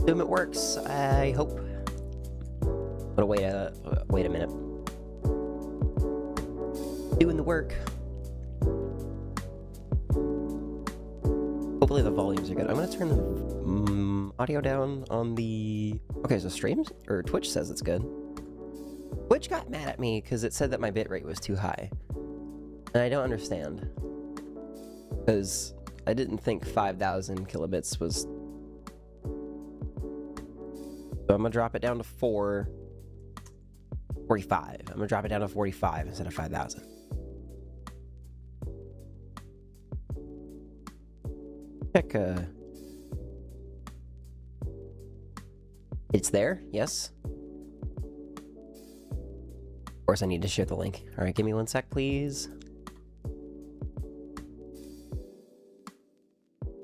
Assume it works. I hope. But wait a minute. Doing the work. Hopefully the volumes are good. I'm gonna turn the audio down on the... Okay, so streams? Or Twitch says it's good. Twitch got mad at me because it said that my bitrate was too high. And I don't understand. Because I didn't think 5,000 kilobits was... So I'm gonna drop it down to 45. I'm gonna drop it down to 45 instead of 5,000. Check, it's there, yes. Of course I need to share the link. Alright, give me 1 sec, please.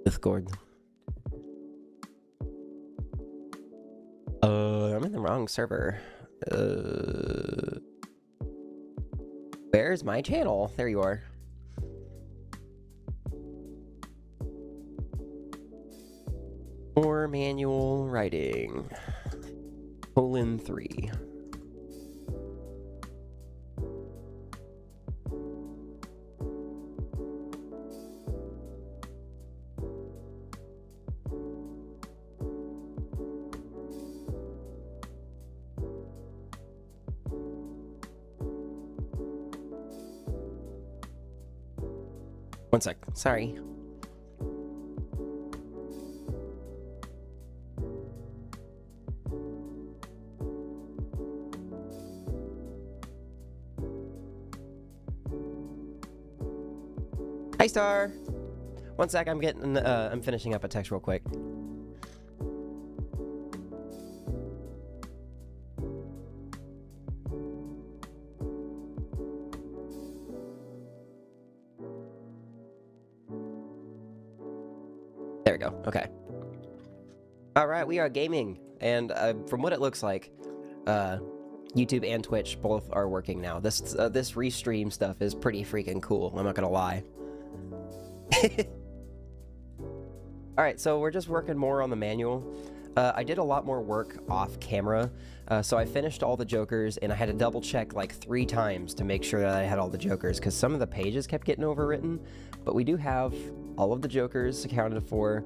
Discord. I'm in the wrong server. Where's my channel? There you are. More manual writing. :3. One sec, sorry. Hi, Star. 1 sec, I'm finishing up a text real quick. There we go. Okay. All right, we are gaming, and from what it looks like, YouTube and Twitch both are working now. This restream stuff is pretty freaking cool. I'm not gonna lie. All right, so we're just working more on the manual. I did a lot more work off camera, so I finished all the jokers, and I had to double check like 3 times to make sure that I had all the jokers, because some of the pages kept getting overwritten, but we do have all of the jokers accounted for,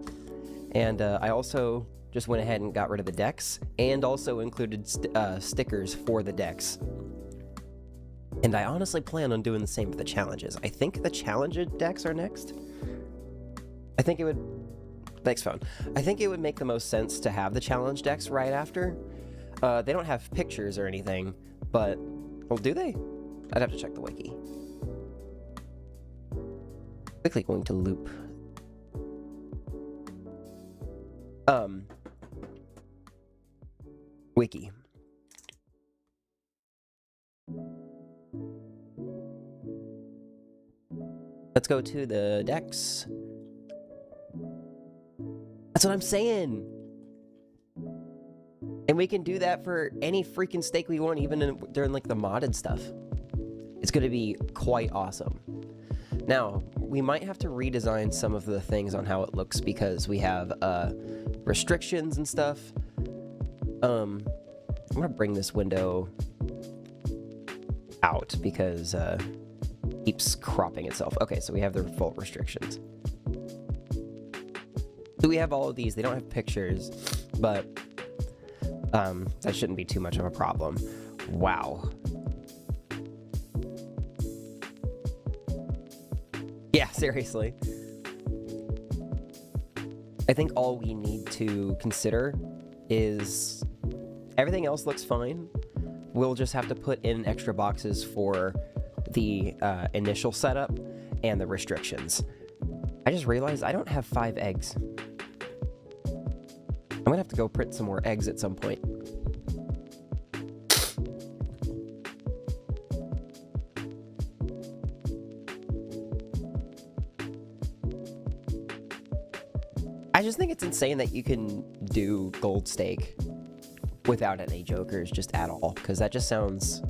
and I also just went ahead and got rid of the decks, and also included stickers for the decks. And I honestly plan on doing the same for the challenges. I think the challenge decks are next. I think it would... Thanks, phone. I think it would make the most sense to have the challenge decks right after. They don't have pictures or anything, but... Well, do they? I'd have to check the wiki. Quickly going to loop. Wiki. Let's go to the decks. That's what I'm saying. And we can do that for any freaking stake we want, even during like the modded stuff. It's going to be quite awesome. Now, we might have to redesign some of the things on how it looks because we have restrictions and stuff. I'm going to bring this window out because it keeps cropping itself. Okay, so we have the default restrictions. So we have all of these. They don't have pictures, but that shouldn't be too much of a problem. Wow. Yeah, seriously. I think all we need to consider is everything else looks fine. We'll just have to put in extra boxes for the initial setup and the restrictions. I just realized I don't have 5 eggs. I'm gonna have to go print some more eggs at some point. I just think it's insane that you can do gold stake without any jokers just at all, because that just sounds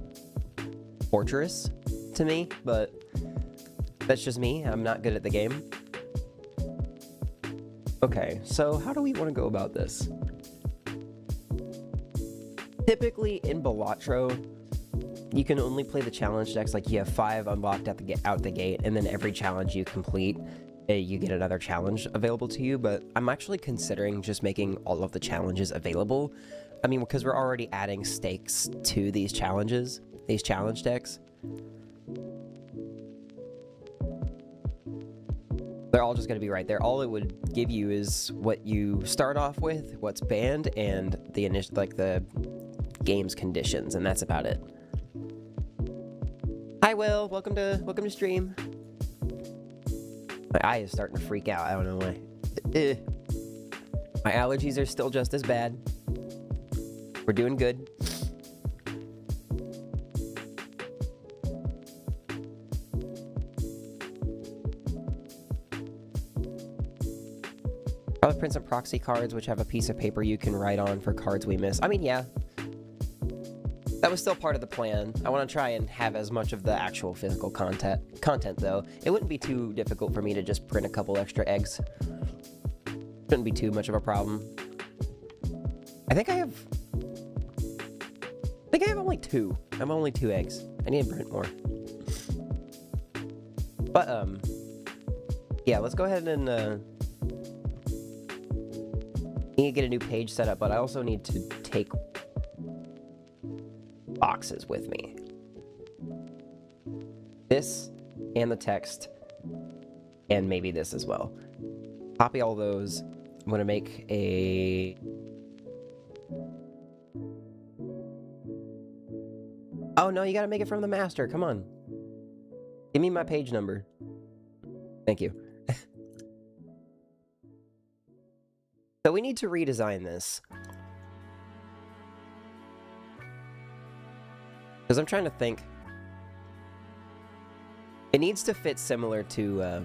torturous to me, but that's just me. I'm not good at the game. Okay, so how do we want to go about this? typically in Balatro, you can only play the challenge decks, like you have 5 unlocked out the gate, and then every challenge you complete, you get another challenge available to you, but I'm actually considering just making all of the challenges available. I mean, because we're already adding stakes to these challenge decks. They're all just going to be right there. All it would give you is what you start off with, what's banned, and the initial, like the game's conditions, and that's about it. Hi, Will. Welcome to stream. My eye is starting to freak out. I don't know why. My allergies are still just as bad. We're doing good. Probably print some proxy cards which have a piece of paper you can write on for cards we miss. I mean, yeah. That was still part of the plan. I want to try and have as much of the actual physical content though. It wouldn't be too difficult for me to just print a couple extra eggs. Shouldn't be too much of a problem. I think I have only 2. I'm only 2 eggs. I need to print more. But yeah, let's go ahead and need to get a new page set up, but I also need to take boxes with me. This and the text, and maybe this as well. Copy all those. I'm going to make a... Oh no, you got to make it from the master. Come on. Give me my page number. Thank you. So we need to redesign this. Because I'm trying to think. It needs to fit similar to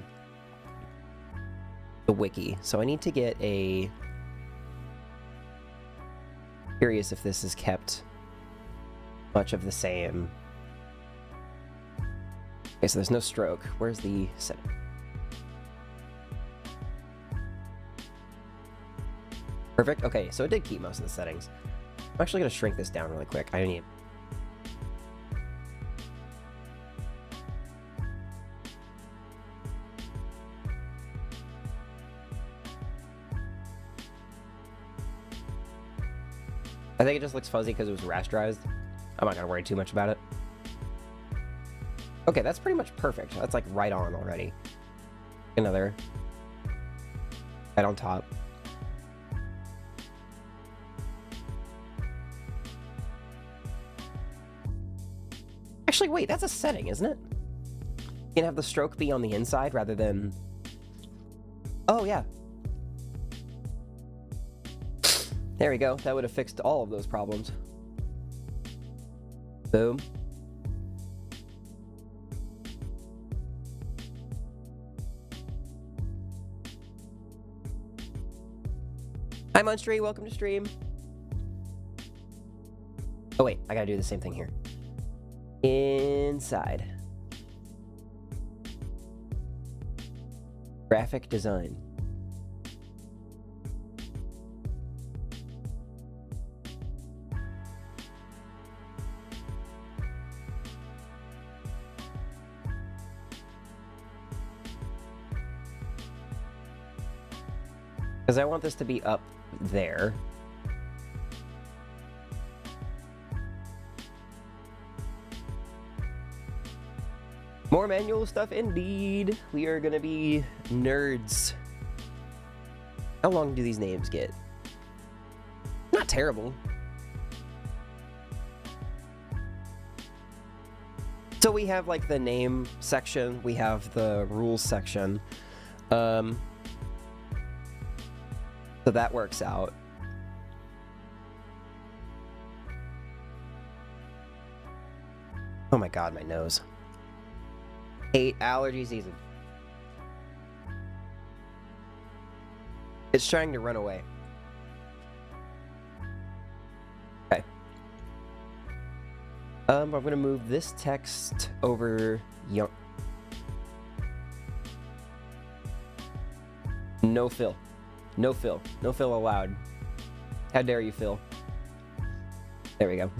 the wiki. So I need to get a... Curious if this is kept much of the same. Okay, so there's no stroke. Where's the setting? Perfect. Okay, so it did keep most of the settings. I'm actually going to shrink this down really quick. I need... I think it just looks fuzzy because it was rasterized. I'm not going to worry too much about it. Okay, that's pretty much perfect. That's like right on already. Another. Right on top. Actually, wait, that's a setting, isn't it? You can have the stroke be on the inside rather than... Oh, yeah. There we go. That would have fixed all of those problems. Boom. Hi, Munstry. Welcome to stream. Oh, wait. I gotta do the same thing here. Inside. Graphic design. Because I want this to be up there. More manual stuff indeed. We are gonna be nerds. How long do these names get? Not terrible. So we have like the name section, we have the rules section. So that works out. Oh my god, my nose. Hate allergy season. It's trying to run away. Okay. I'm gonna move this text over. No fill. No fill. No fill allowed. How dare you, Phil? There we go.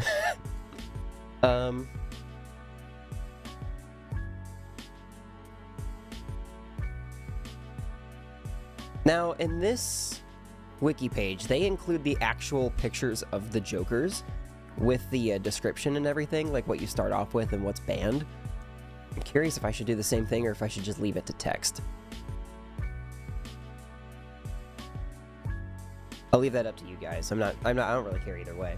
Now, in this wiki page, they include the actual pictures of the Jokers with the description and everything, like what you start off with and what's banned. I'm curious if I should do the same thing or if I should just leave it to text. I'll leave that up to you guys. I don't really care either way.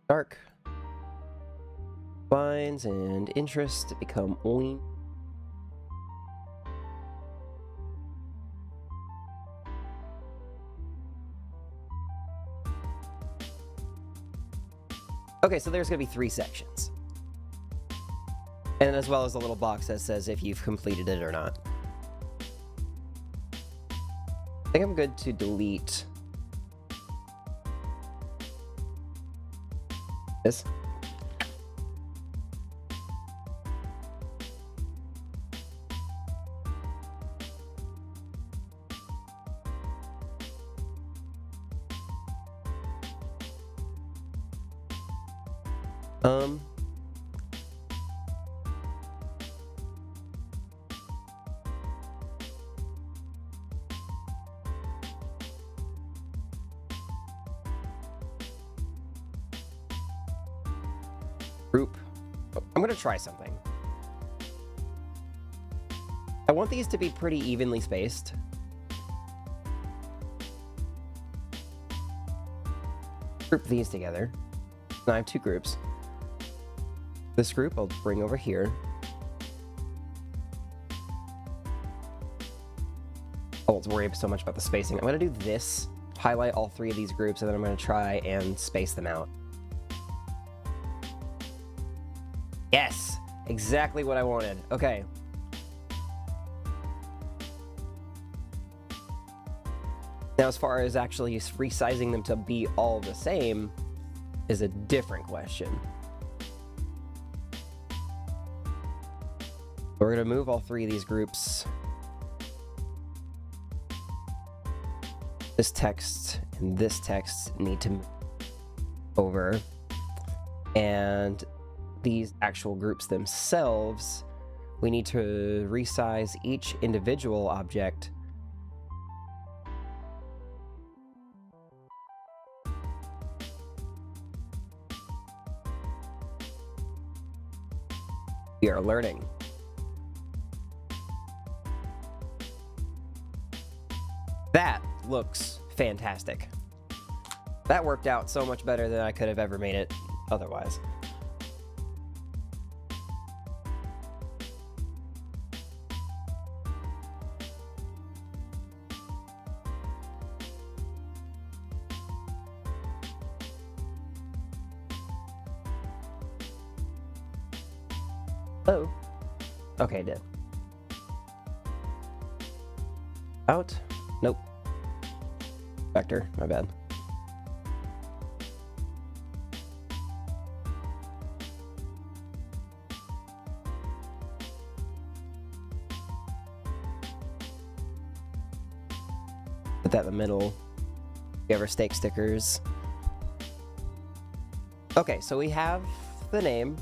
Dark. Lines and interests become oink. Okay, so there's going to be 3 sections. And as well as a little box that says if you've completed it or not. I think I'm good to delete this. Group. I'm going to try something. I want these to be pretty evenly spaced. Group these together. Now I have 2 groups. This group I'll bring over here. I won't worry so much about the spacing. I'm going to do this, highlight all 3 of these groups, and then I'm going to try and space them out. Yes! Exactly what I wanted. Okay. Now, as far as actually resizing them to be all the same is a different question. We're going to move all 3 of these groups. This text and this text need to move over. And these actual groups themselves, we need to resize each individual object we are learning. That looks fantastic. That worked out so much better than I could have ever made it otherwise. Oh. Okay, did. Out. Nope. Vector, my bad. Put that in the middle. We have our stake stickers. Okay, so we have the name.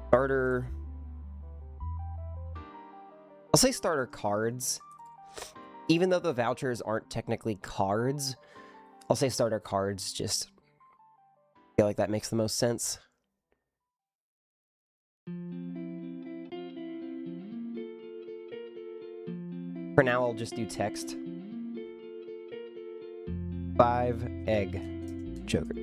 Starter. I'll say starter cards. Even though the vouchers aren't technically cards, I'll say starter cards, just feel like that makes the most sense. For now, I'll just do text. 5 egg joker.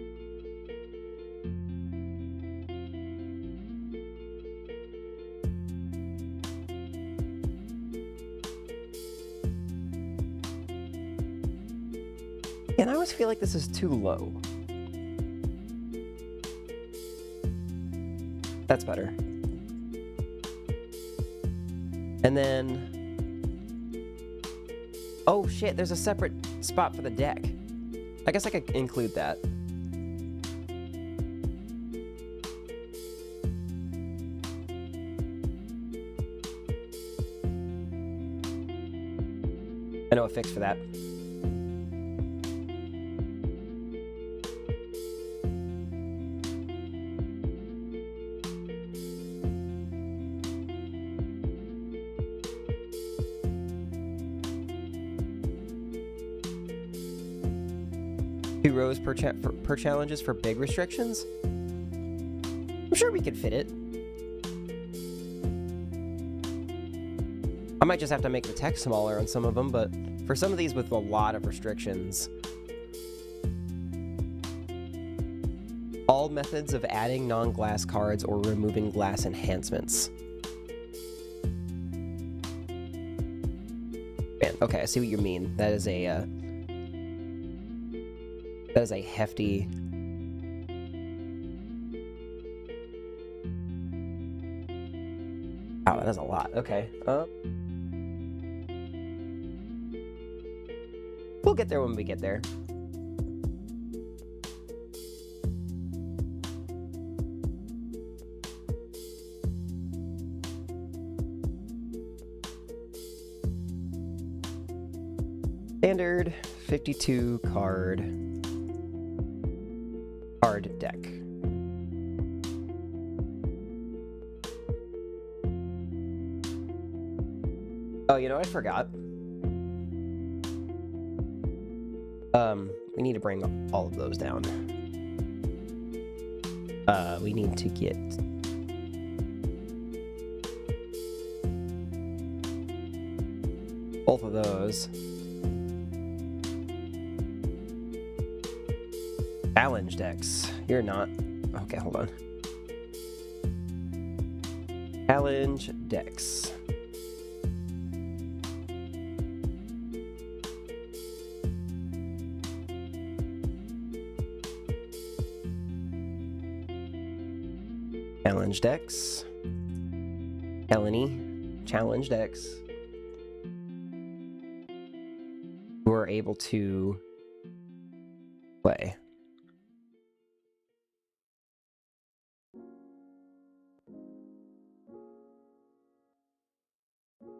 And I always feel like this is too low. That's better. And then... oh shit, there's a separate spot for the deck. I guess I could include that. I know a fix for that. Rows per challenges for big restrictions? I'm sure we could fit it. I might just have to make the text smaller on some of them, but for some of these with a lot of restrictions. All methods of adding non-glass cards or removing glass enhancements. Man, okay, I see what you mean. That is a hefty... wow, that is a lot. Okay. We'll get there when we get there. Standard 52 card deck. Oh, you know, I forgot. We need to bring all of those down. We need to get... both of those. Challenge decks. You're not... okay, hold on. Challenge decks. Challenge decks. Eleni. Challenge decks. Who are able to play.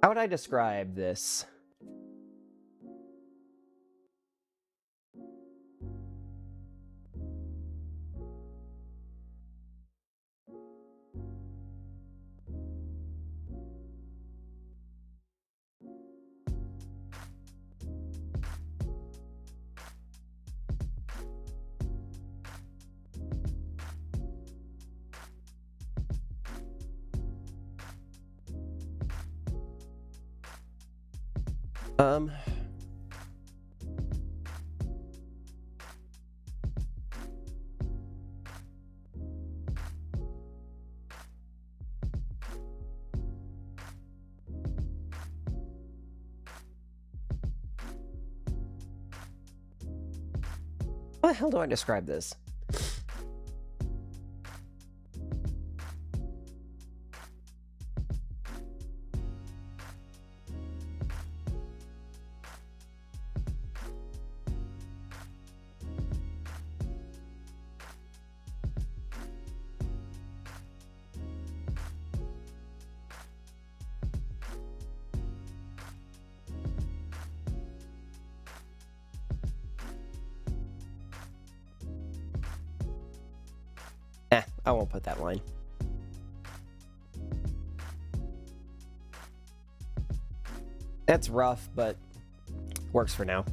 How would I describe this? How the hell do I describe this? I won't put that line. That's rough, but works for now.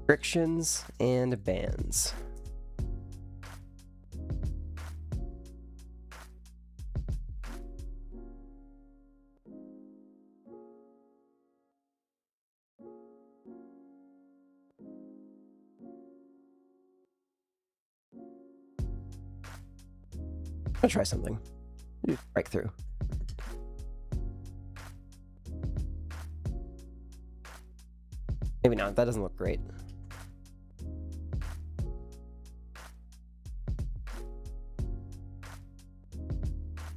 Restrictions and bans. I'll try something. Break through. Maybe not. That doesn't look great.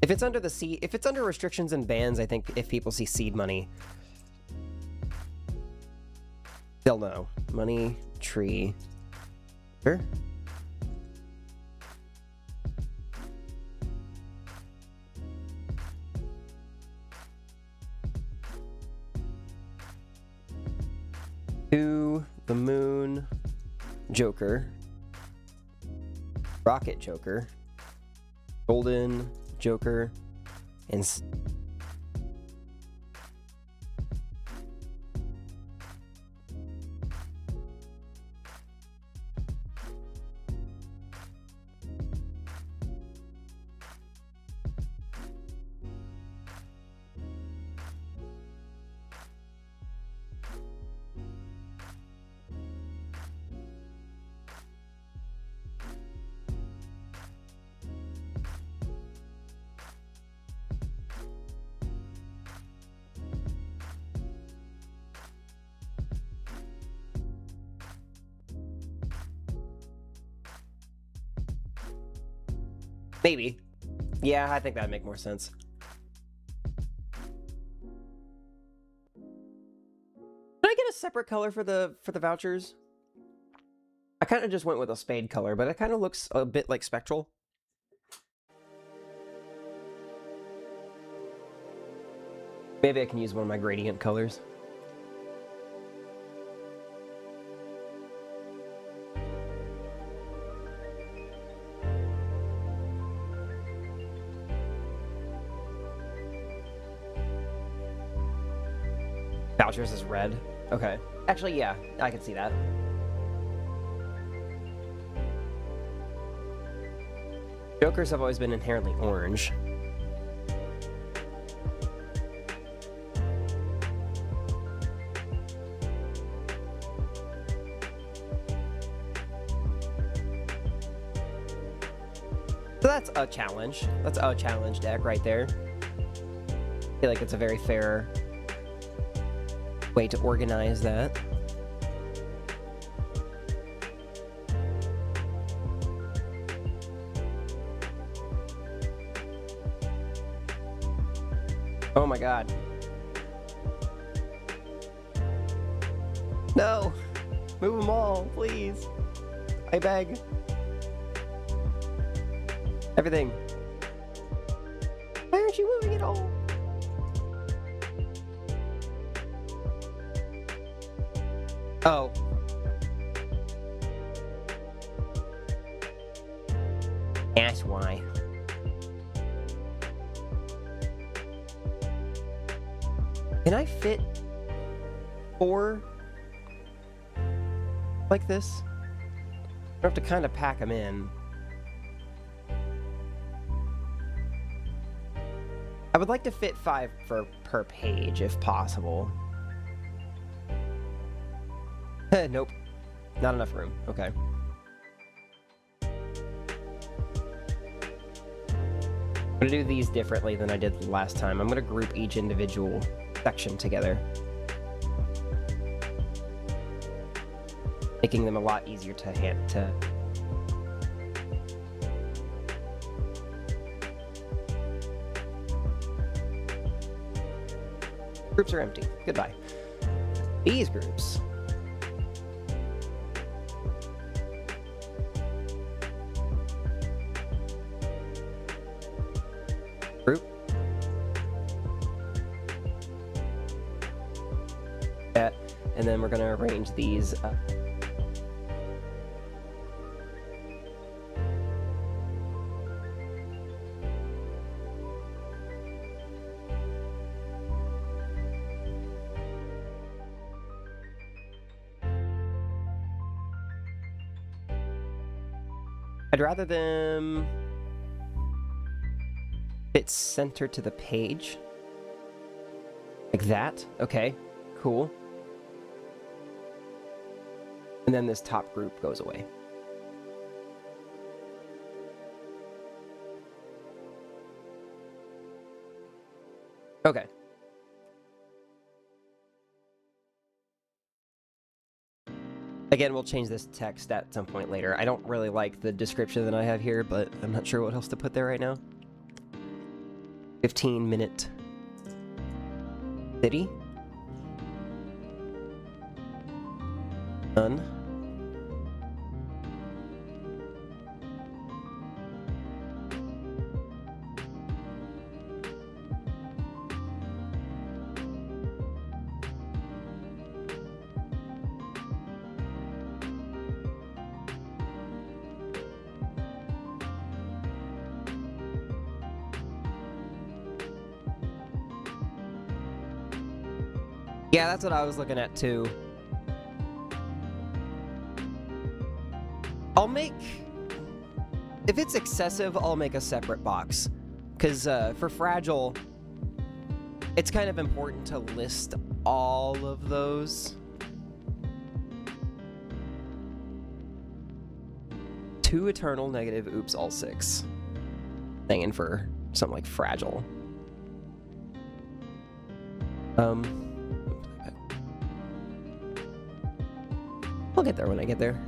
If it's under the seed, if it's under restrictions and bans, I think if people see seed money, they'll know. Money tree. Sure. To the moon, Joker, Rocket Joker, Golden Joker, and maybe. Yeah, I think that'd make more sense. Did I get a separate color for the vouchers? I kind of just went with a spade color, but it kind of looks a bit like spectral. Maybe I can use one of my gradient colors. Vouchers is red. Okay. Actually, yeah, I can see that. Jokers have always been inherently orange. So that's a challenge. That's a challenge deck right there. I feel like it's a very fair way to organize that. Oh my god. No! Move them all, please. I beg. Everything. Why aren't you moving it all? Oh. That's why. Can I fit 4 like this? I have to kind of pack them in. I would like to fit 5 per page if possible. Nope. Not enough room. Okay. I'm gonna do these differently than I did last time. I'm gonna group each individual section together, making them a lot easier to Groups are empty. Goodbye. These groups. Group. That, and then we're going to arrange these up. I'd rather them fit center to the page. Like that. Okay, cool. And then this top group goes away. Okay. Again, we'll change this text at some point later. I don't really like the description that I have here, but I'm not sure what else to put there right now. 15-minute city. None. Yeah, that's what I was looking at too. I'll make... If it's excessive, I'll make a separate box. Because for Fragile, it's kind of important to list all of those. 2 Eternal, negative, oops, all 6. Hanging for something like Fragile. I'll get there when I get there.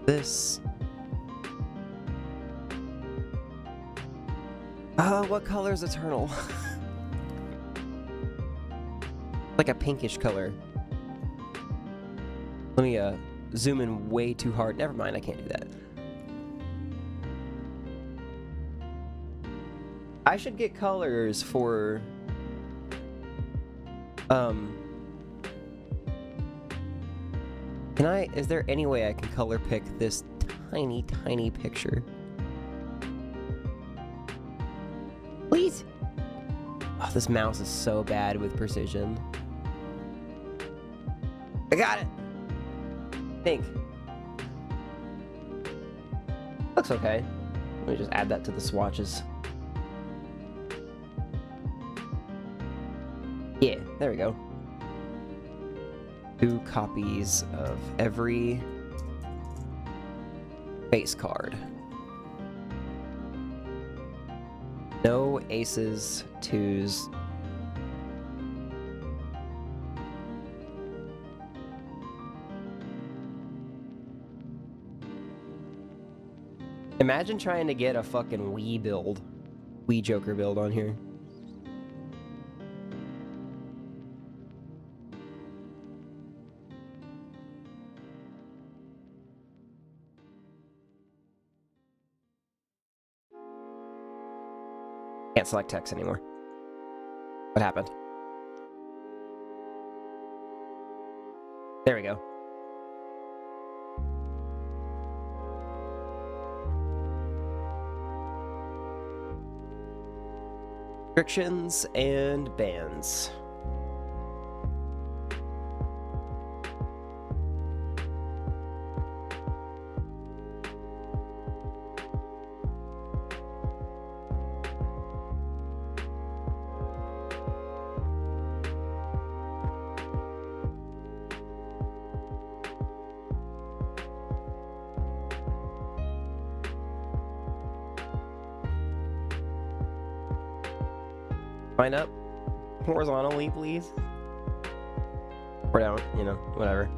This. What color is Eternal? Like a pinkish color. Let me zoom in way too hard. Never mind, I can't do that. I should get colors for is there any way I can color pick this tiny, tiny picture? Please? Oh, this mouse is so bad with precision. I got it! Pink. Looks okay. Let me just add that to the swatches. Yeah, there we go. 2 copies of every face card. No aces, 2s. Imagine trying to get a fucking Wii build. Wii Joker build on here. Can't select text anymore. What happened? There we go. Restrictions and bans. Line up horizontally, please. Or down, you know, whatever.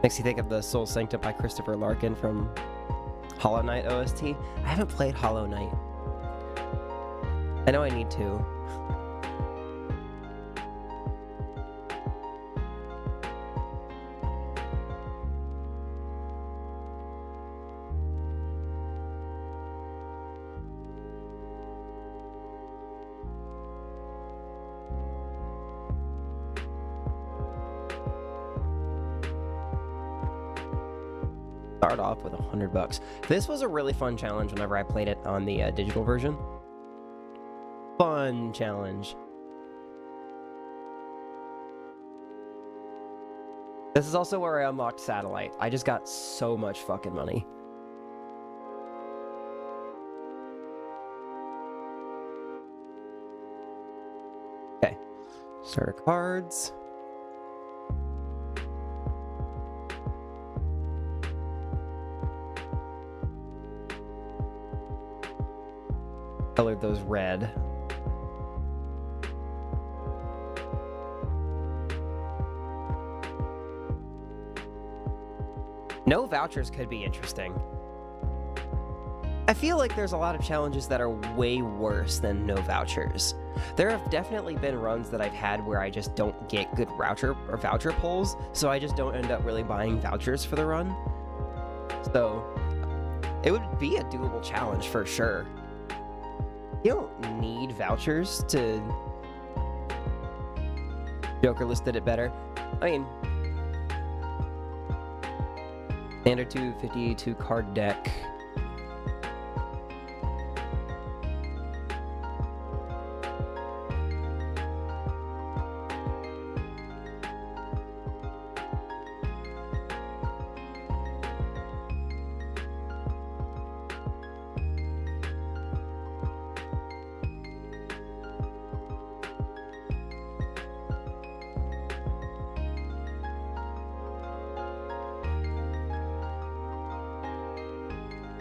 Makes you think of the Soul Sanctum by Christopher Larkin from Hollow Knight OST. I haven't played Hollow Knight. I know I need to. Start off with $100. This was a really fun challenge whenever I played it on the digital version. Fun challenge. This is also where I unlocked Satellite. I just got so much fucking money. Okay. Starter cards. Colored those red. No vouchers could be interesting. I feel like there's a lot of challenges that are way worse than no vouchers. There have definitely been runs that I've had where I just don't get good voucher pulls, so I just don't end up really buying vouchers for the run. So it would be a doable challenge for sure. You don't need vouchers to... Joker listed it better. I mean... Standard 252 card deck.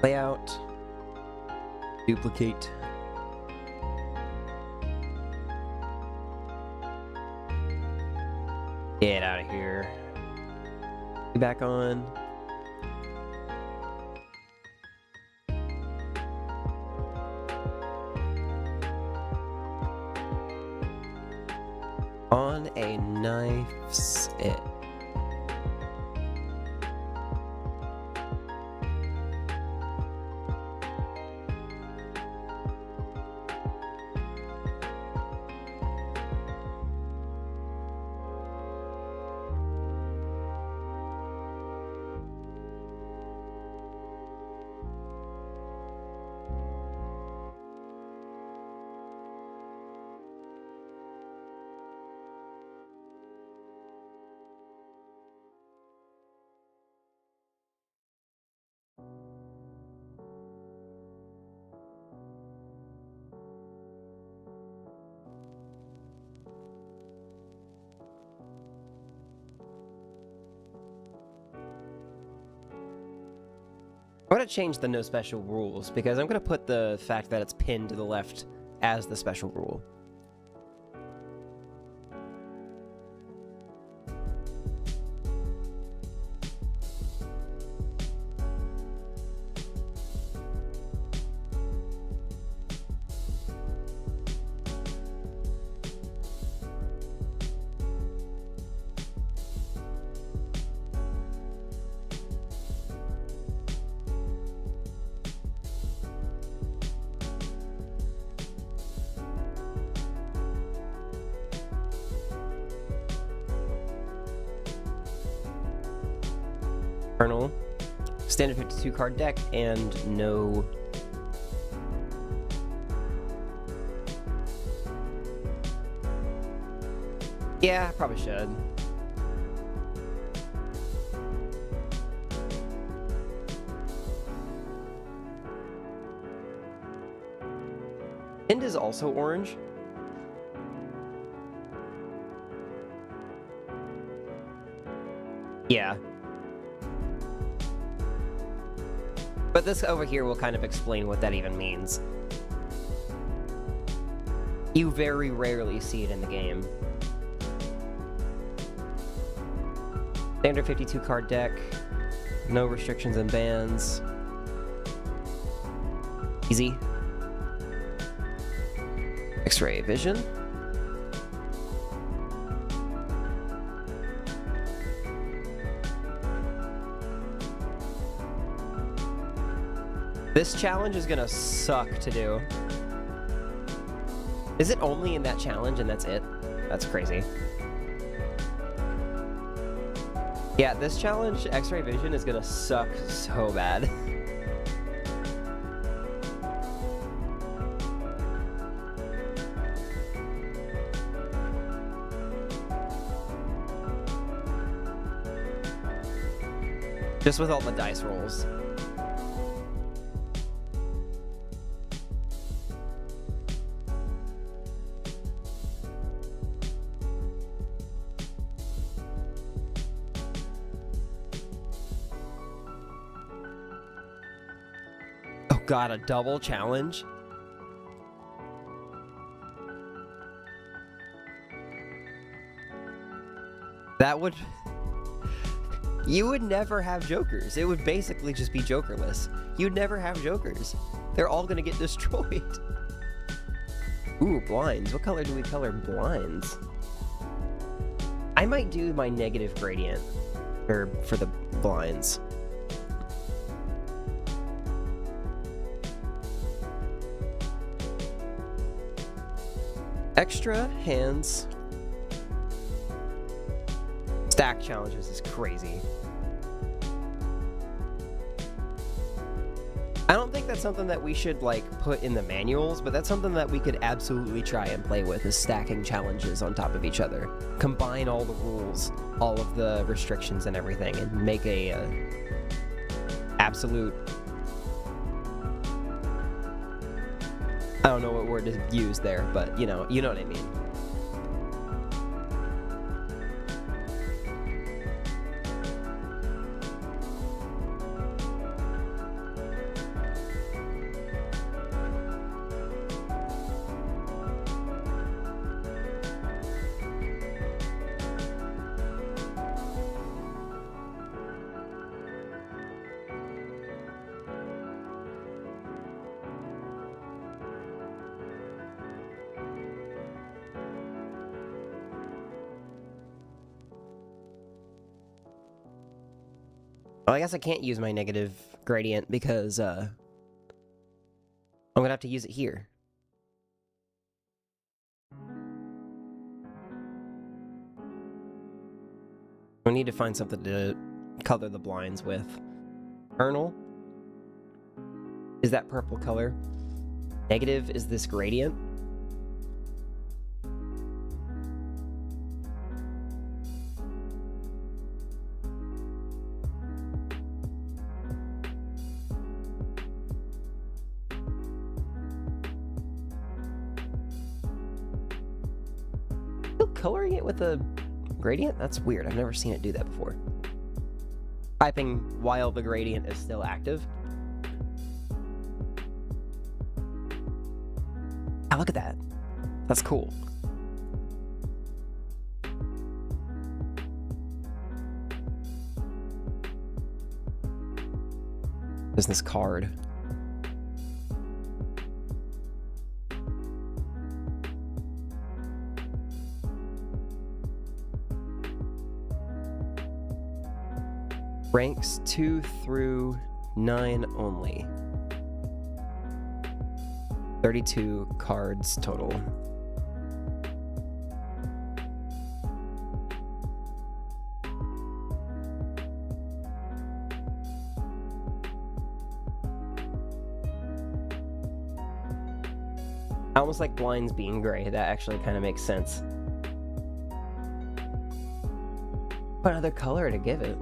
Layout, duplicate, get out of here, be back on, on a knife's it. I'm going to change the no special rules because I'm going to put the fact that it's pinned to the left as the special rule. Standard 52 card deck and no yeah, I probably should. End is also orange. Yeah. But this over here will kind of explain what that even means. You very rarely see it in the game. Standard 52 card deck. No restrictions and bans. Easy. X-ray vision. This challenge is gonna suck to do. Is it only in that challenge and that's it? That's crazy. Yeah, this challenge, X-ray vision, is gonna suck so bad. Just with all the dice rolls. Oh god, a double challenge? That would... You would never have jokers. It would basically just be jokerless. You'd never have jokers. They're all gonna get destroyed. Ooh, blinds. What color do we color blinds? I might do my negative gradient for the blinds. Extra hands. Stack challenges is crazy. I don't think that's something that we should like put in the manuals, but that's something that we could absolutely try and play with, is stacking challenges on top of each other. Combine all the rules, all of the restrictions and everything, and make a absolute... I don't know what word to use there, but you know what I mean. Well, I guess I can't use my negative gradient because I'm gonna have to use it here. We need to find something to color the blinds with. Kernel is that purple color. Negative is this gradient. Coloring it with a gradient? That's weird. I've never seen it do that before. Typing while the gradient is still active. Oh, look at that. That's cool. Business card. Ranks 2 through 9 only. 32 cards total. I almost like blinds being gray. That actually kind of makes sense. What other color to give it?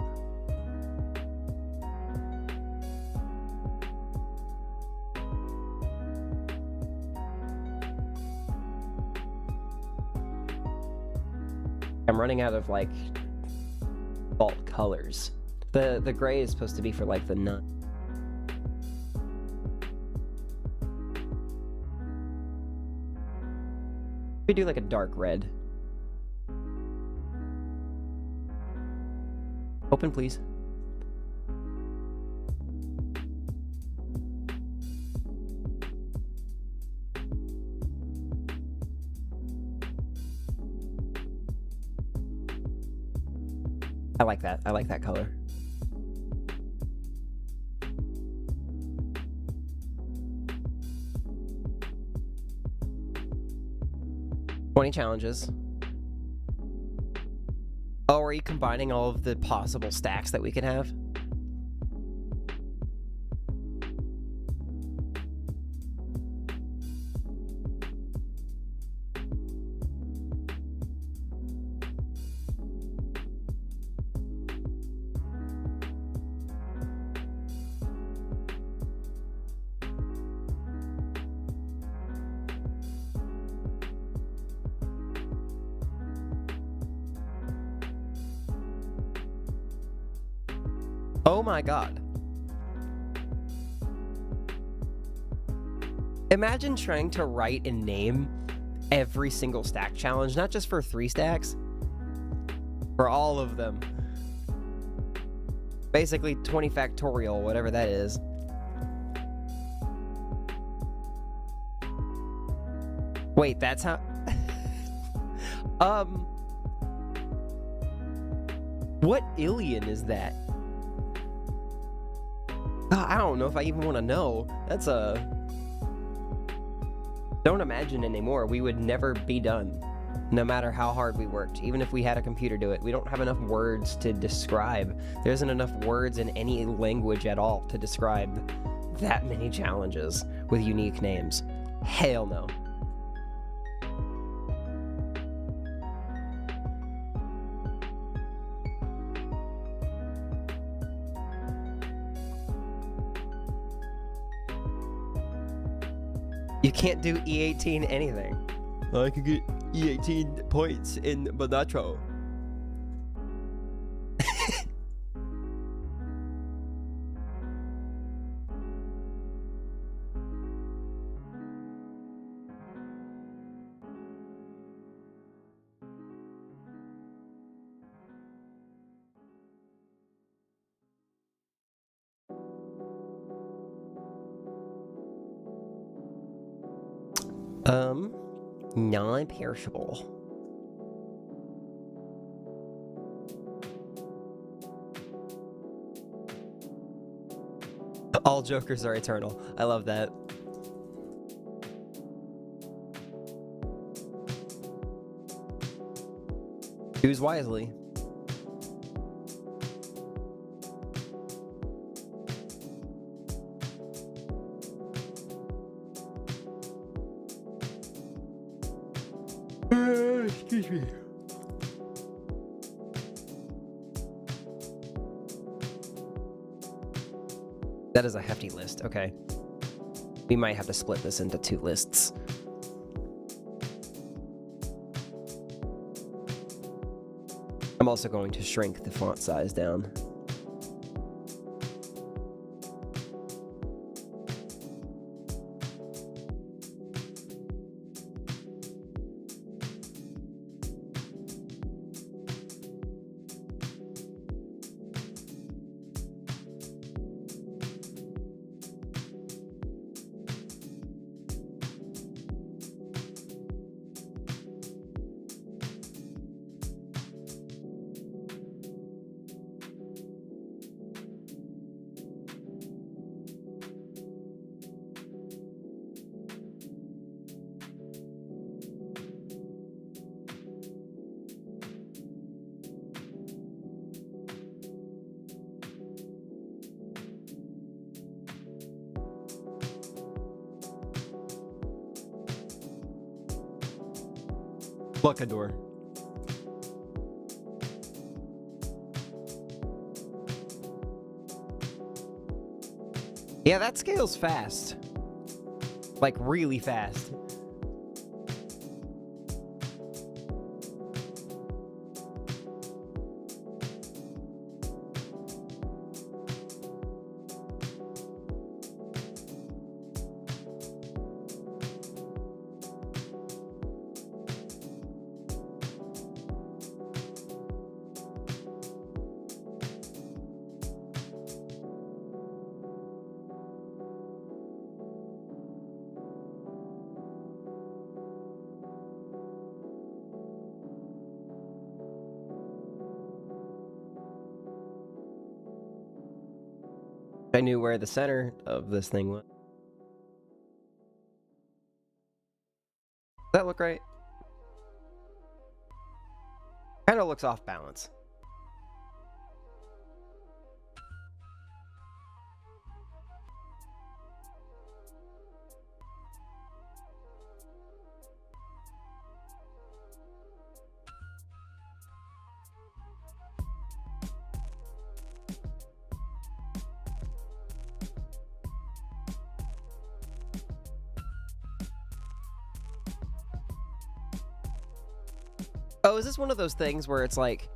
I'm running out of like vault colors. The gray is supposed to be for like the nut. We do like a dark red. Open, please. I like that. I like that color. Challenges. Oh, are you combining all of the possible stacks that we can have? Oh my god. Imagine trying to write and name every single stack challenge, not just for 3 stacks, for all of them. Basically 20 factorial, whatever that is. Wait, that's how... What alien is that? I don't know if I even want to know. That's a... Don't imagine anymore. We would never be done, no matter how hard we worked. Even if we had a computer do it, we don't have enough words to describe. There isn't enough words in any language at all to describe that many challenges with unique names. Hell no. You can't do E18 anything. I could get E18 points in Balatro. Non-perishable. All jokers are eternal. I love that. Choose wisely. Excuse me. That is a hefty list. Okay. We might have to split this into 2 lists. I'm also going to shrink the font size down. Buckador. Yeah, that scales fast. Like, really fast. I knew where the center of this thing was. Does that look right? Kind of looks off balance. Oh, is this one of those things where it's like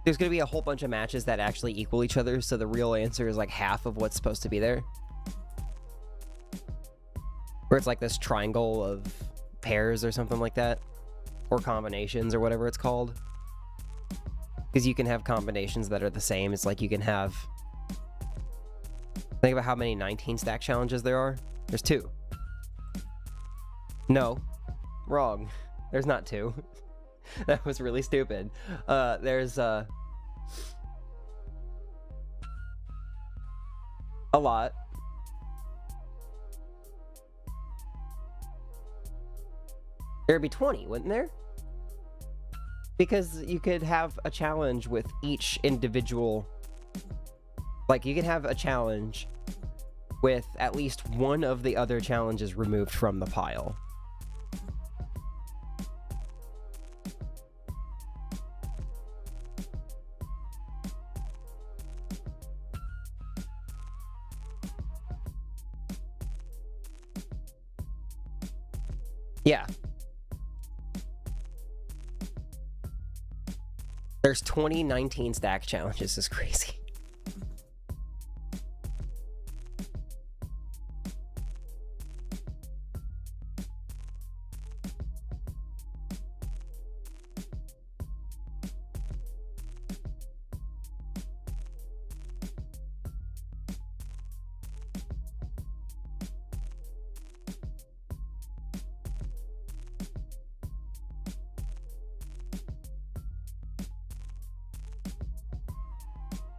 there's going to be a whole bunch of matches that actually equal each other, so the real answer is like half of what's supposed to be there? Where it's like this triangle of pairs or something like that? Or combinations or whatever it's called? Because you can have combinations that are the same. It's like you can have... Think about how many 19 stack challenges there are. There's 2. No. Wrong. There's not 2. That was really stupid. There's a lot. There'd be 20, wouldn't there? Because you could have a challenge with each individual... Like, you could have a challenge with at least one of the other challenges removed from the pile. Yeah. There's 20 19 stack challenges. Is crazy.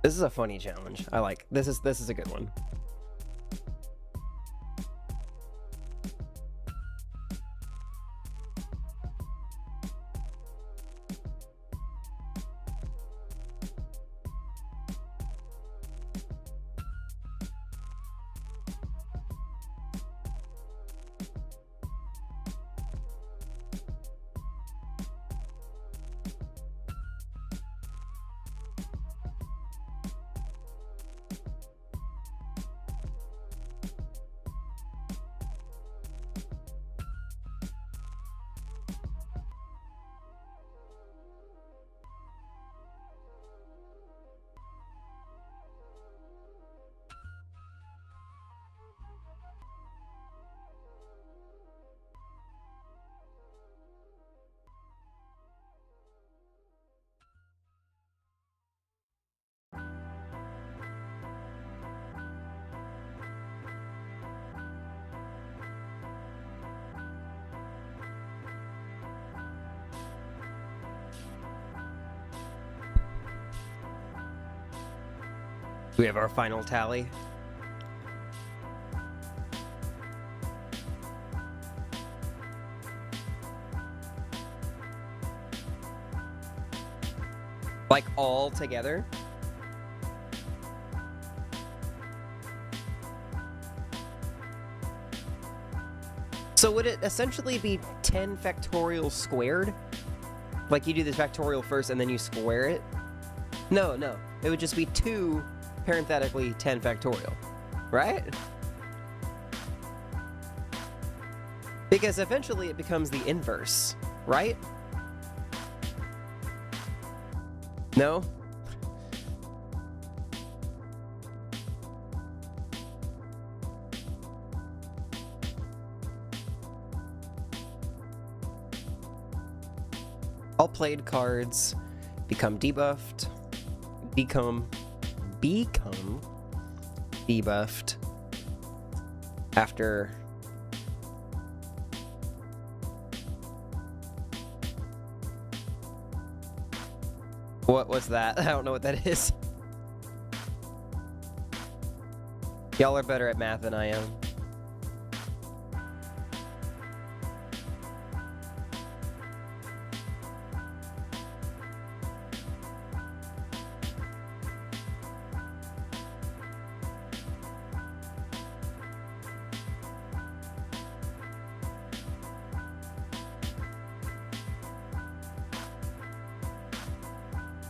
This is a funny challenge. I like this is a good one. We have our final tally. Like all together? So would it essentially be 10 factorial squared? Like you do this factorial first and then you square it? No, no. It would just be 2 parenthetically 10 factorial, right? Because eventually it becomes the inverse, right? No? All played cards become debuffed, become debuffed after what was that? I don't know what that is. Y'all are better at math than I am.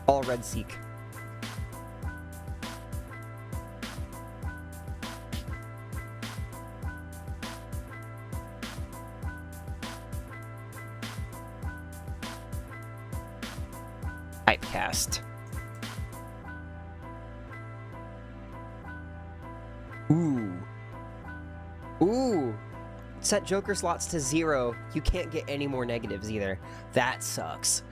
All red seek. Typecast. Ooh. Ooh. Set joker slots to 0. You can't get any more negatives either. That sucks.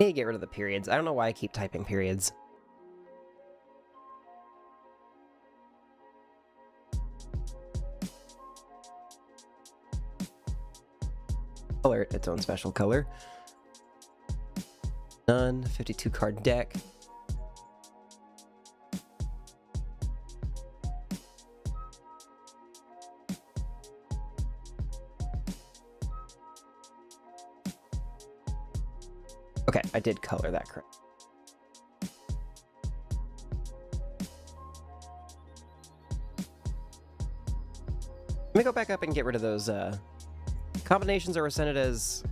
I need to get rid of the periods. I don't know why I keep typing periods. Color it its own special color. None. 52 card deck. Okay, I did color that correct. Let me go back up and get rid of those combinations are presented as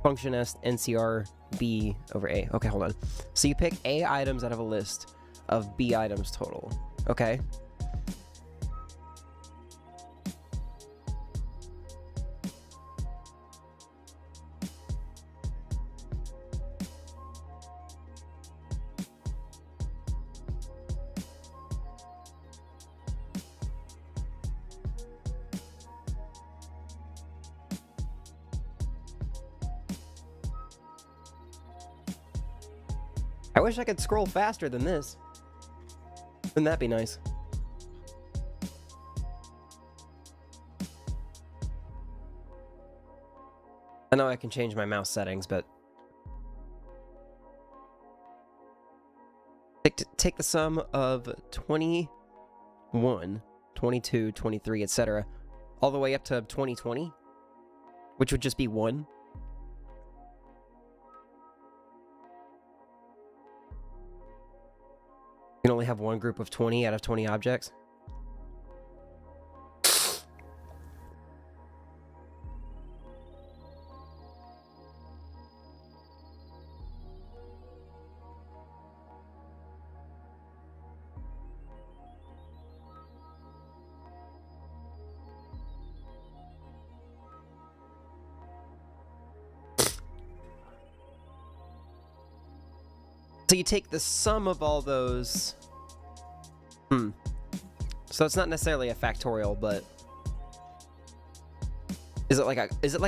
function S NCR B over A. Okay, hold on. So you pick A items out of a list of B items total. Okay. I wish I could scroll faster than this. Wouldn't that be nice? I know I can change my mouse settings, but take the sum of 21, 22, 23, etc., all the way up to 2020, which would just be 1. You can only have one group of 20 out of 20 objects. So you take the sum of all those. So it's not necessarily a factorial, but is it like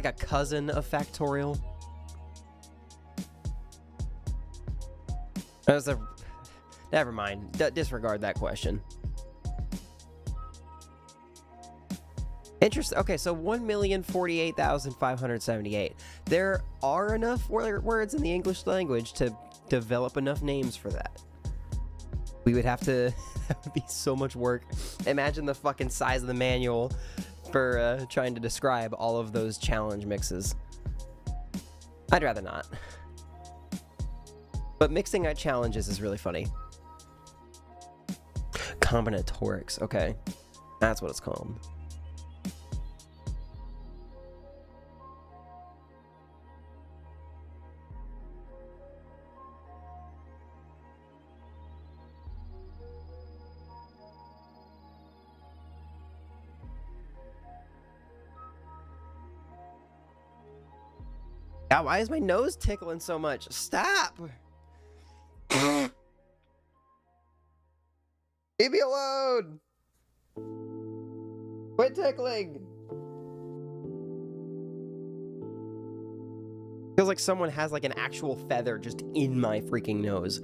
a cousin of factorial? Never mind. Disregard that question. Interesting. Okay, so 1,048,578. There are enough words in the English language to develop enough names for that. We would have to. That would be so much work. Imagine the fucking size of the manual for trying to describe all of those challenge mixes. I'd rather not. But mixing out challenges is really funny. Combinatorics. Okay. That's what it's called. God, why is my nose tickling so much? Stop! Leave me alone! Quit tickling! Feels like someone has like an actual feather just in my freaking nose.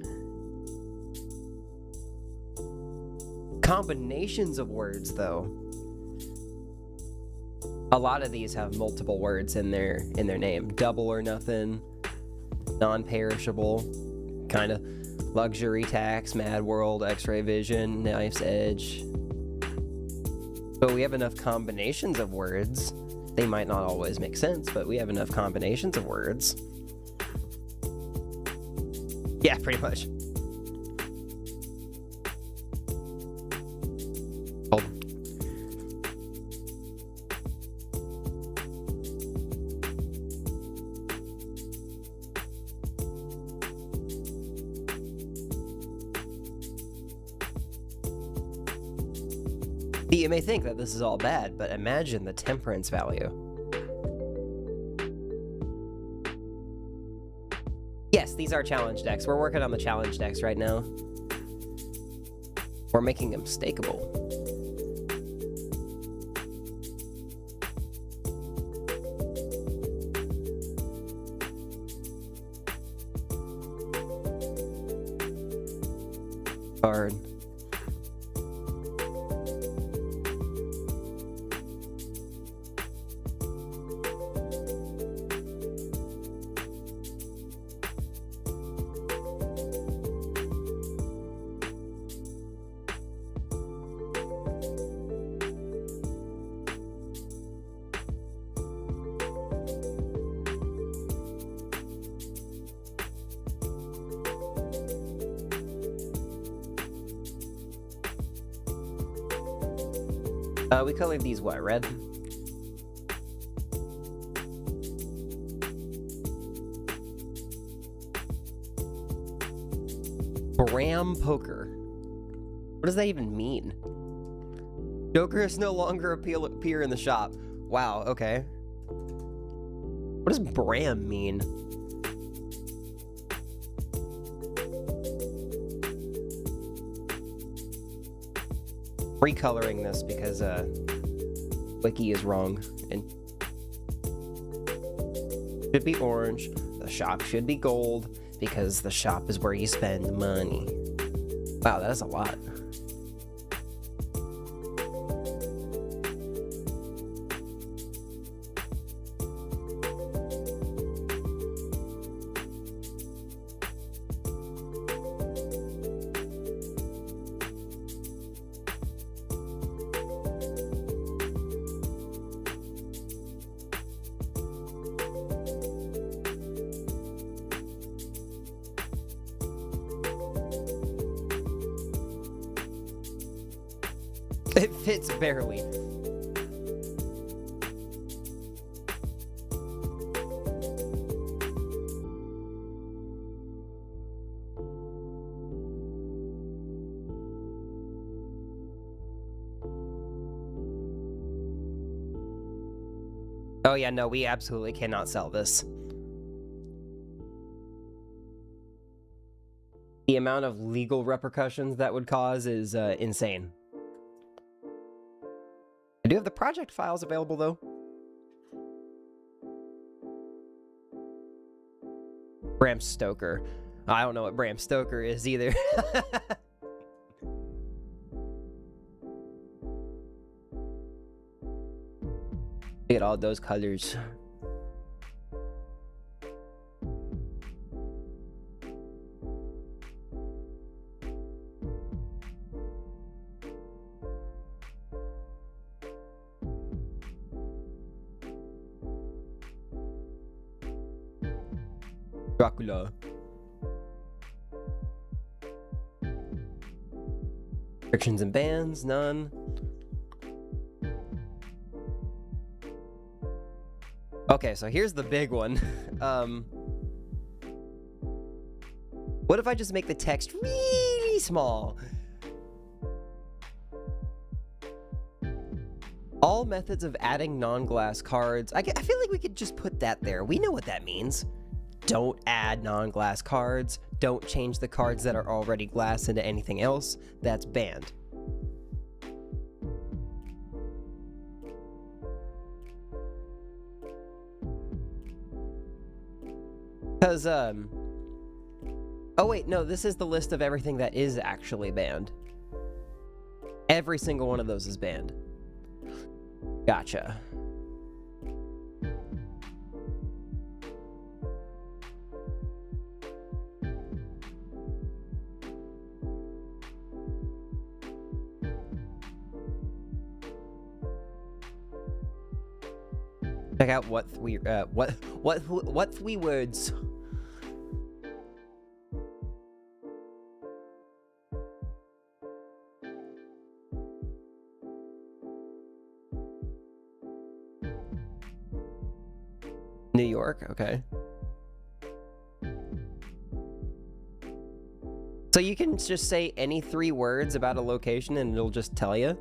Combinations of words, though. A lot of these have multiple words in their name. Double or nothing, non-perishable, kind of luxury tax, mad world, x-ray vision, knife's edge. But we have enough combinations of words. They might not always make sense, but we have enough combinations of words. Yeah, pretty much. You may think that this is all bad, but imagine the temperance value. Yes, these are challenge decks. We're working on the challenge decks right now. We're making them stakeable. Card. We colored these what, red? Bram Poker. What does that even mean? Jokers no longer appear in the shop. Wow, okay. What does Bram mean? Recoloring this because Wiki is wrong and should be orange. The shop should be gold because the shop is where you spend money. Wow, that is a lot. It fits barely. Oh yeah, no, we absolutely cannot sell this. The amount of legal repercussions that would cause is insane. I do have the project files available, though. Bram Stoker. I don't know what Bram Stoker is either. Look at all those colors. Dracula. Restrictions and bans, none. Okay, so here's the big one. What if I just make the text really small? All methods of adding non-glass cards. I feel like we could just put that there. We know what that means. Don't add non-glass cards. Don't change the cards that are already glass into anything else. That's banned. Because, oh wait, no, this is the list of everything that is actually banned. Every single one of those is banned. Gotcha. Check out what three words. New York, okay. So you can just say any 3 words about a location and it'll just tell you?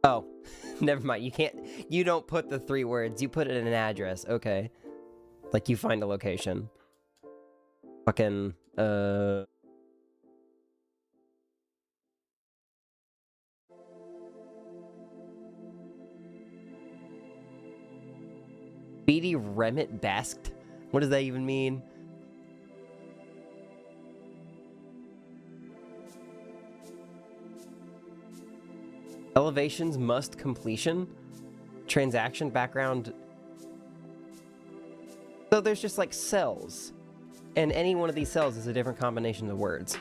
Oh, never mind. You don't put the 3 words. You put it in an address. Okay. Like, you find a location. Fucking, Speedy Remit Basked? What does that even mean? Elevations must completion? Transaction background... So there's just, like, cells. And any one of these cells is a different combination of words.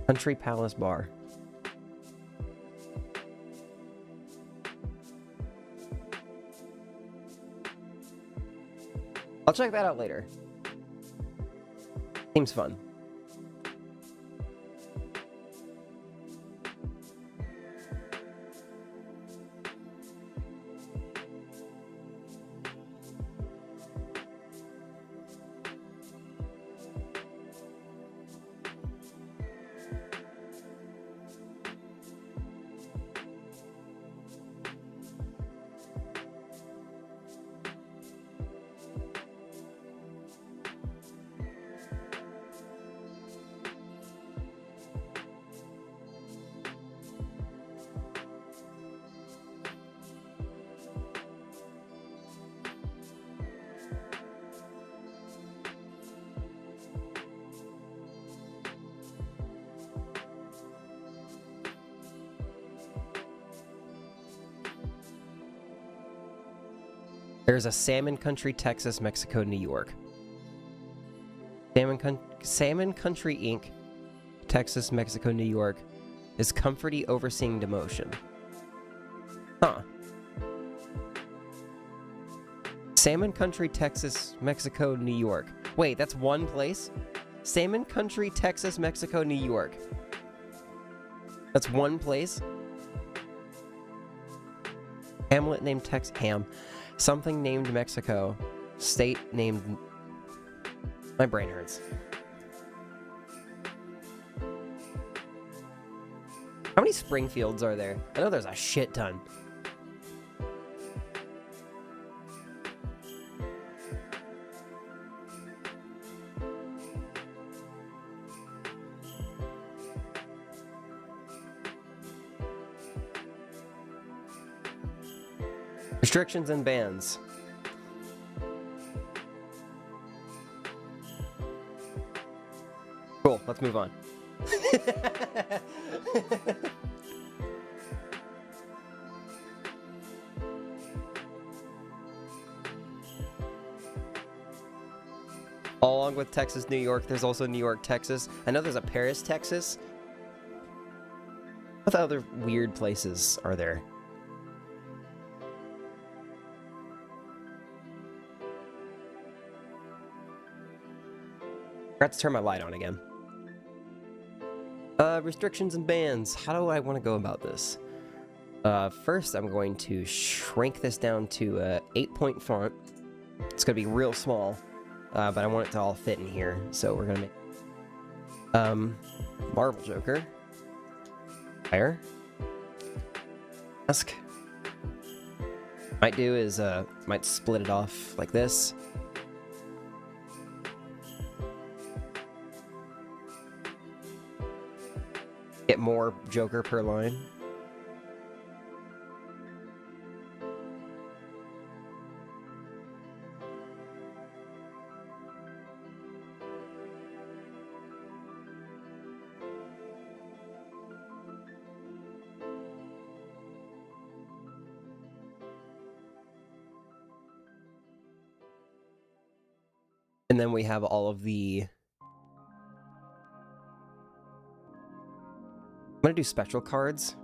Country Palace Bar. I'll check that out later. Seems fun. There's a Salmon Country, Texas, Mexico, New York. Salmon Country, Inc., Texas, Mexico, New York, is comforty overseeing demotion. Huh. Salmon Country, Texas, Mexico, New York. Wait, that's one place? Salmon Country, Texas, Mexico, New York. That's one place? Hamlet named Ham. Something named Mexico. State named... My brain hurts. How many Springfields are there? I know there's a shit ton. Restrictions and bans. Cool, let's move on. Along with Texas, New York, there's also New York, Texas. I know there's a Paris, Texas. What other weird places are there? Forgot to turn my light on again. Restrictions and bans. How do I want to go about this? First, I'm going to shrink this down to 8-point font. It's going to be real small, but I want it to all fit in here. So we're going to make Marble Joker. Fire. Mask. Might do is might split it off like this. Get more Joker per line. And then we have all of the... I'm gonna do special cards.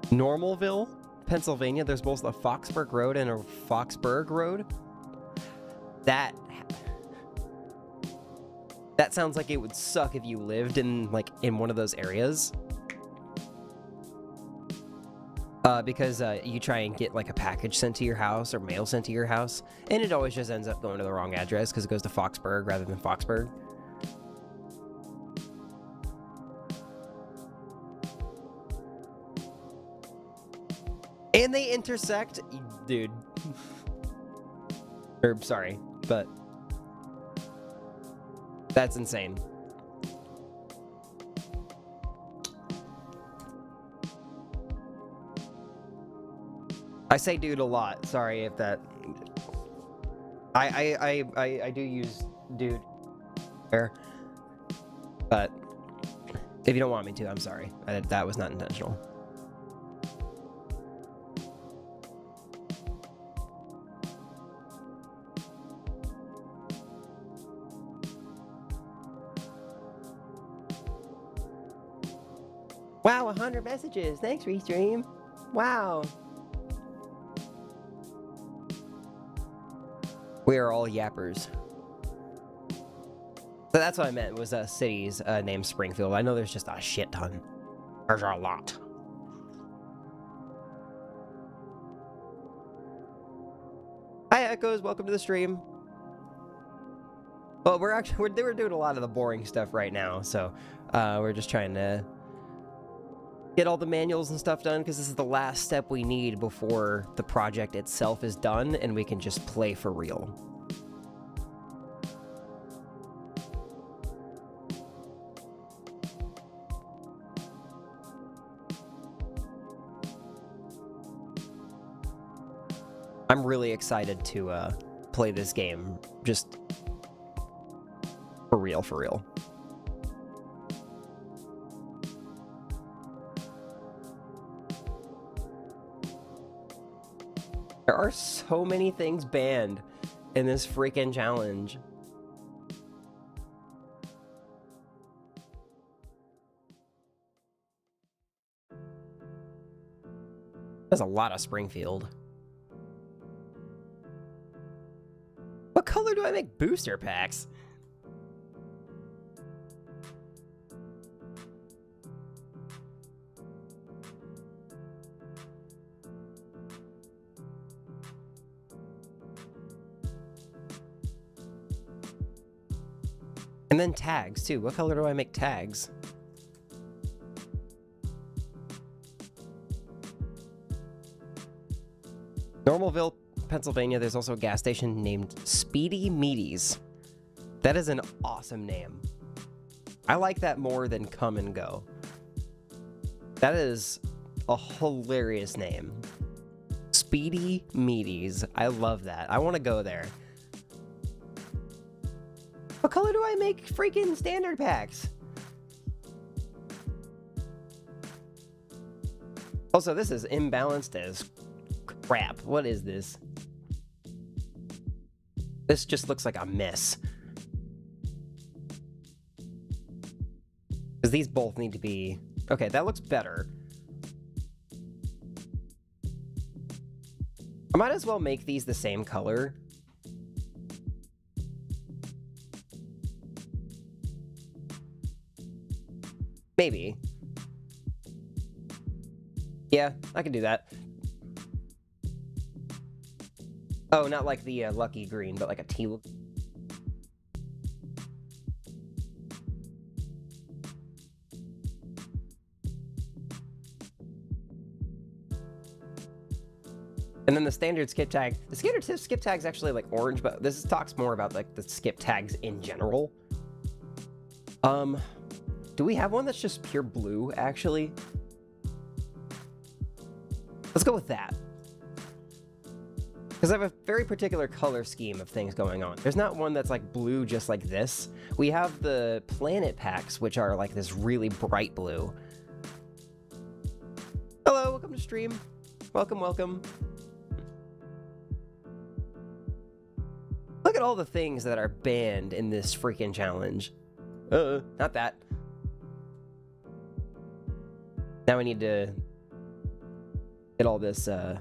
Normalville? Pennsylvania, there's both a Foxburg Road and a Foxburg Road. That sounds like it would suck if you lived in one of those areas. Because you try and get like a package sent to your house or mail sent to your house, and it always just ends up going to the wrong address because it goes to Foxburg rather than Foxburg. And they intersect, dude. Or, sorry, but that's insane. I say dude a lot. Sorry if that. I do use dude there, but if you don't want me to, I'm sorry. That was not intentional. Wow, 100 messages. Thanks, Restream. Wow. We are all yappers. So that's what I meant, was cities named Springfield. I know there's just a shit ton. There's a lot. Hi, Echoes. Welcome to the stream. Well, we're doing a lot of the boring stuff right now, so we're just trying to get all the manuals and stuff done, because this is the last step we need before the project itself is done and we can just play for real. I'm really excited to play this game just for real, for real. There are so many things banned in this freaking challenge. There's a lot of Springfield. What color do I make booster packs? And then tags, too. What color do I make tags? Normalville, Pennsylvania, there's also a gas station named Speedy Meaties. That is an awesome name. I like that more than Come and Go. That is a hilarious name. Speedy Meaties. I love that. I want to go there. What color do I make freaking standard packs? Also, this is imbalanced as crap. What is this? This just looks like a mess. Because these both need to be... Okay, that looks better. I might as well make these the same color. Maybe. Yeah, I can do that. Oh, not like the lucky green, but like a teal. And then the standard skip tag. The standard skip tag's actually like orange, but this talks more about like the skip tags in general. Do we have one that's just pure blue, actually? Let's go with that. Because I have a very particular color scheme of things going on. There's not one that's like blue just like this. We have the planet packs, which are like this really bright blue. Hello, welcome to stream. Welcome, welcome. Look at all the things that are banned in this freaking challenge. Not that. Now we need to get all this, the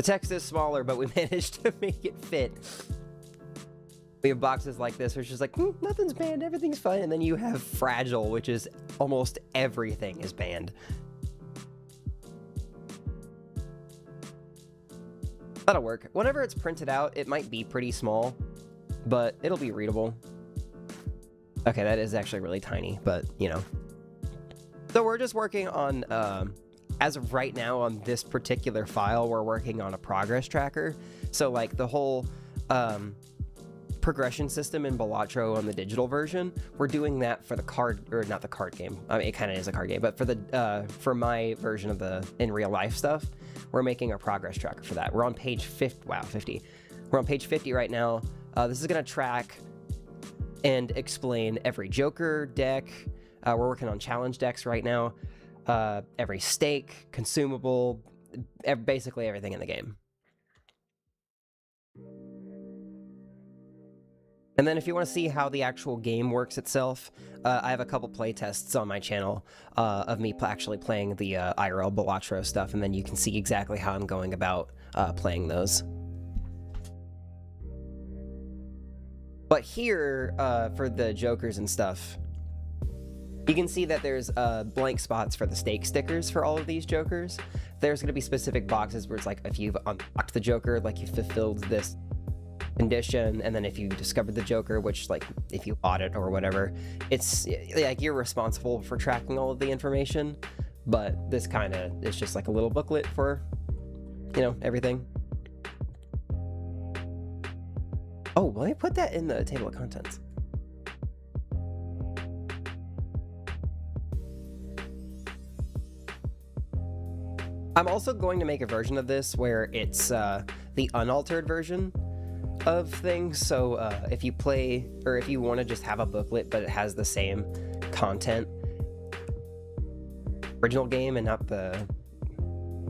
text is smaller, but we managed to make it fit. We have boxes like this, which is like, nothing's banned, everything's fine. And then you have fragile, which is almost everything is banned. That'll work. Whenever it's printed out, it might be pretty small, but it'll be readable. Okay, that is actually really tiny, but, you know. So we're just working on, as of right now on this particular file, we're working on a progress tracker. So, like, the whole progression system in Balatro on the digital version, we're doing that for the card, or not the card game. I mean, it kind of is a card game, but for the for my version of the in real life stuff, we're making a progress tracker for that. We're on page 50. Wow, 50. We're on page 50 right now. This is going to track and explain every Joker deck. We're working on challenge decks right now. Every stake, consumable, basically everything in the game. And then if you want to see how the actual game works itself, I have a couple play tests on my channel of me actually playing the IRL Balatro stuff, and then you can see exactly how I'm going about playing those. But here, for the Jokers and stuff, you can see that there's blank spots for the stake stickers for all of these Jokers. There's going to be specific boxes where it's like, if you've unlocked the Joker, like you fulfilled this condition, and then if you discovered the Joker, which, like, if you bought it or whatever, it's like you're responsible for tracking all of the information. But this kind of is just like a little booklet for, you know, everything. Oh, let me put that in the table of contents. I'm also going to make a version of this where it's the unaltered version of things. So if you play, or if you want to just have a booklet but it has the same content, original game and not the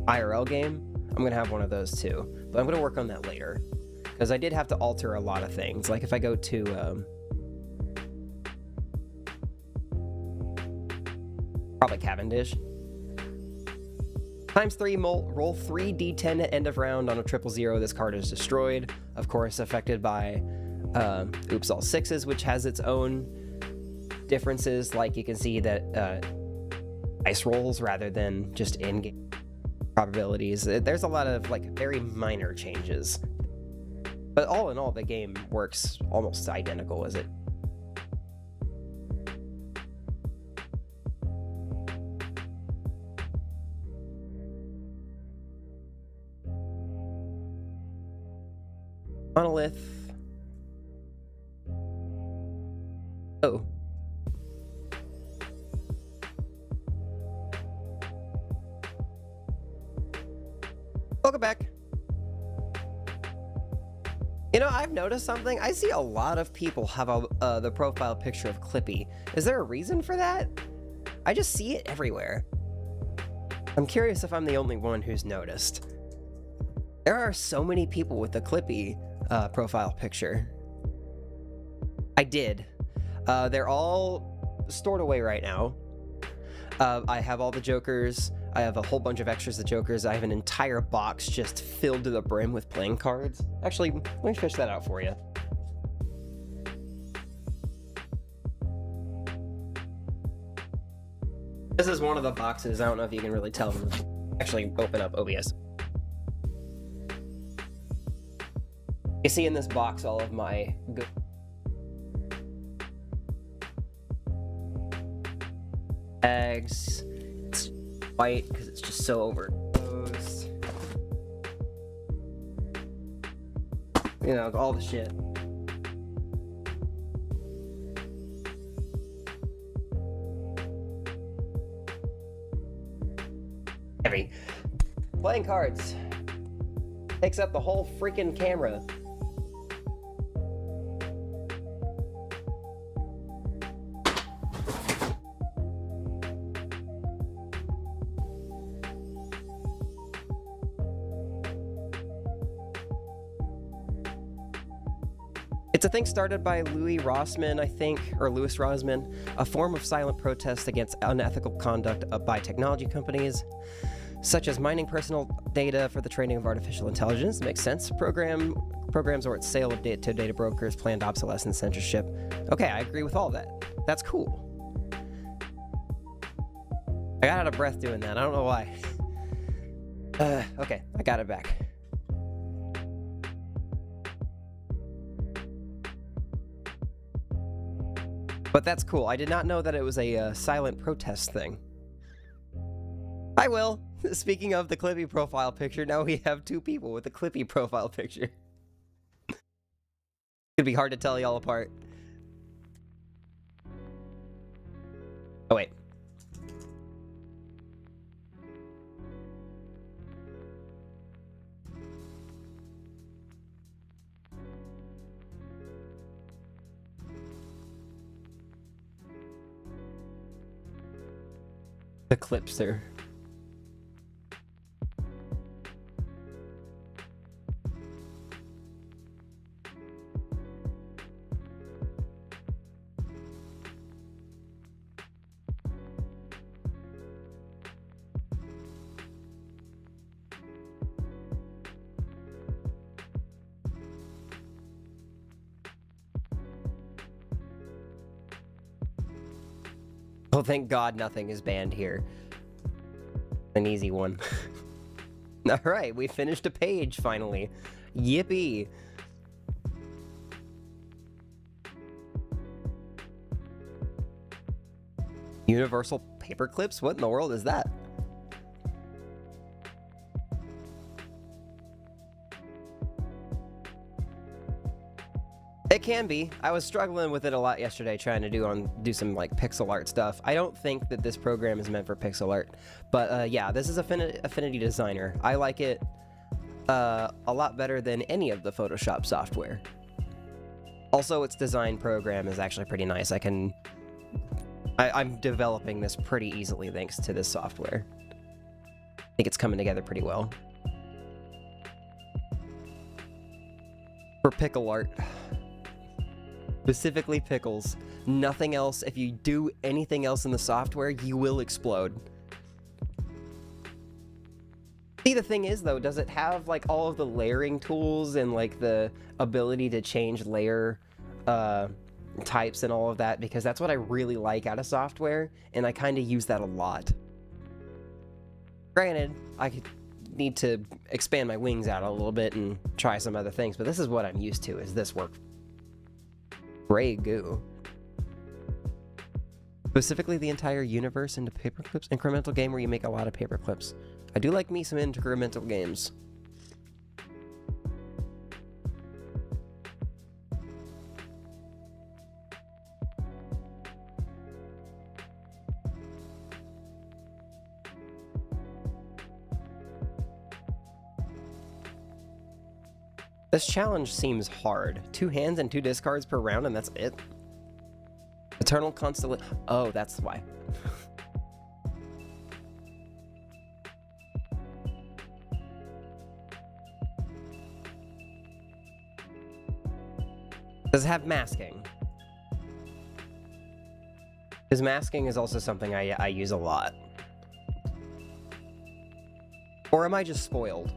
IRL game, I'm going to have one of those too. But I'm going to work on that later, because I did have to alter a lot of things. Like if I go to probably Cavendish, ×3, roll 3d10 at end of round. On a 000, this card is destroyed. Of course, affected by oops, all sixes, which has its own differences. Like you can see that dice rolls rather than just in-game probabilities. There's a lot of like very minor changes. But all in all, the game works almost identical as it. Monolith. Oh. Welcome back. You know, I've noticed something. I see a lot of people have the profile picture of Clippy. Is there a reason for that? I just see it everywhere. I'm curious if I'm the only one who's noticed. There are so many people with the Clippy profile picture. I did. They're all stored away right now. I have all the Jokers. I have a whole bunch of extras of Jokers. I have an entire box just filled to the brim with playing cards. Actually, let me fish that out for you. This is one of the boxes. I don't know if you can really tell. Actually, open up OBS. You see in this box all of my good bags. It's white because it's just so overexposed. You know, all the shit. Heavy. Playing cards takes up the whole freaking camera. It's a thing started by Louis Rossmann, I think, or Louis Rossmann, a form of silent protest against unethical conduct by technology companies, such as mining personal data for the training of artificial intelligence. Makes sense. Programs or its sale of data to data brokers, planned obsolescence, censorship. Okay, I agree with all that. That's cool. I got out of breath doing that. I don't know why. Okay, I got it back. But that's cool. I did not know that it was a silent protest thing. Hi, Will. Speaking of the Clippy profile picture, now we have two people with a Clippy profile picture. It'd be hard to tell y'all apart. Oh, wait. The Clipster. Oh, thank God nothing is banned here. An easy one. Alright, we finished a page, finally. Yippee! Universal paper clips? What in the world is that? It can be. I was struggling with it a lot yesterday, trying to do some like pixel art stuff. I don't think that this program is meant for pixel art, but yeah, this is Affinity Designer. I like it a lot better than any of the Photoshop software. Also, its design program is actually pretty nice. I'm developing this pretty easily thanks to this software. I think it's coming together pretty well. For pickle art. Specifically pickles. Nothing else. If you do anything else in the software, you will explode. See, the thing is, though, does it have, like, all of the layering tools and, like, the ability to change layer types and all of that? Because that's what I really like out of software, and I kind of use that a lot. Granted, I could need to expand my wings out a little bit and try some other things, but this is what I'm used to, is this work. Gray goo. Specifically the entire universe into paperclips. Incremental game where you make a lot of paperclips. I do like me some incremental games. This challenge seems hard. 2 hands and 2 discards per round, and that's it? Eternal Constellation. Oh, that's why. Does it have masking? Because masking is also something I use a lot. Or am I just spoiled?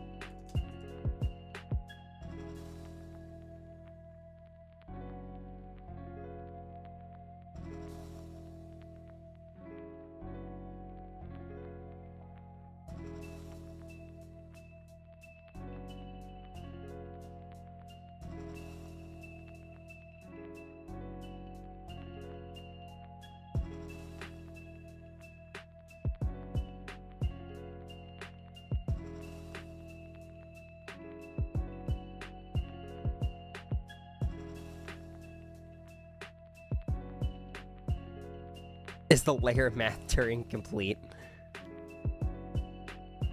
Is the layer math Turing complete?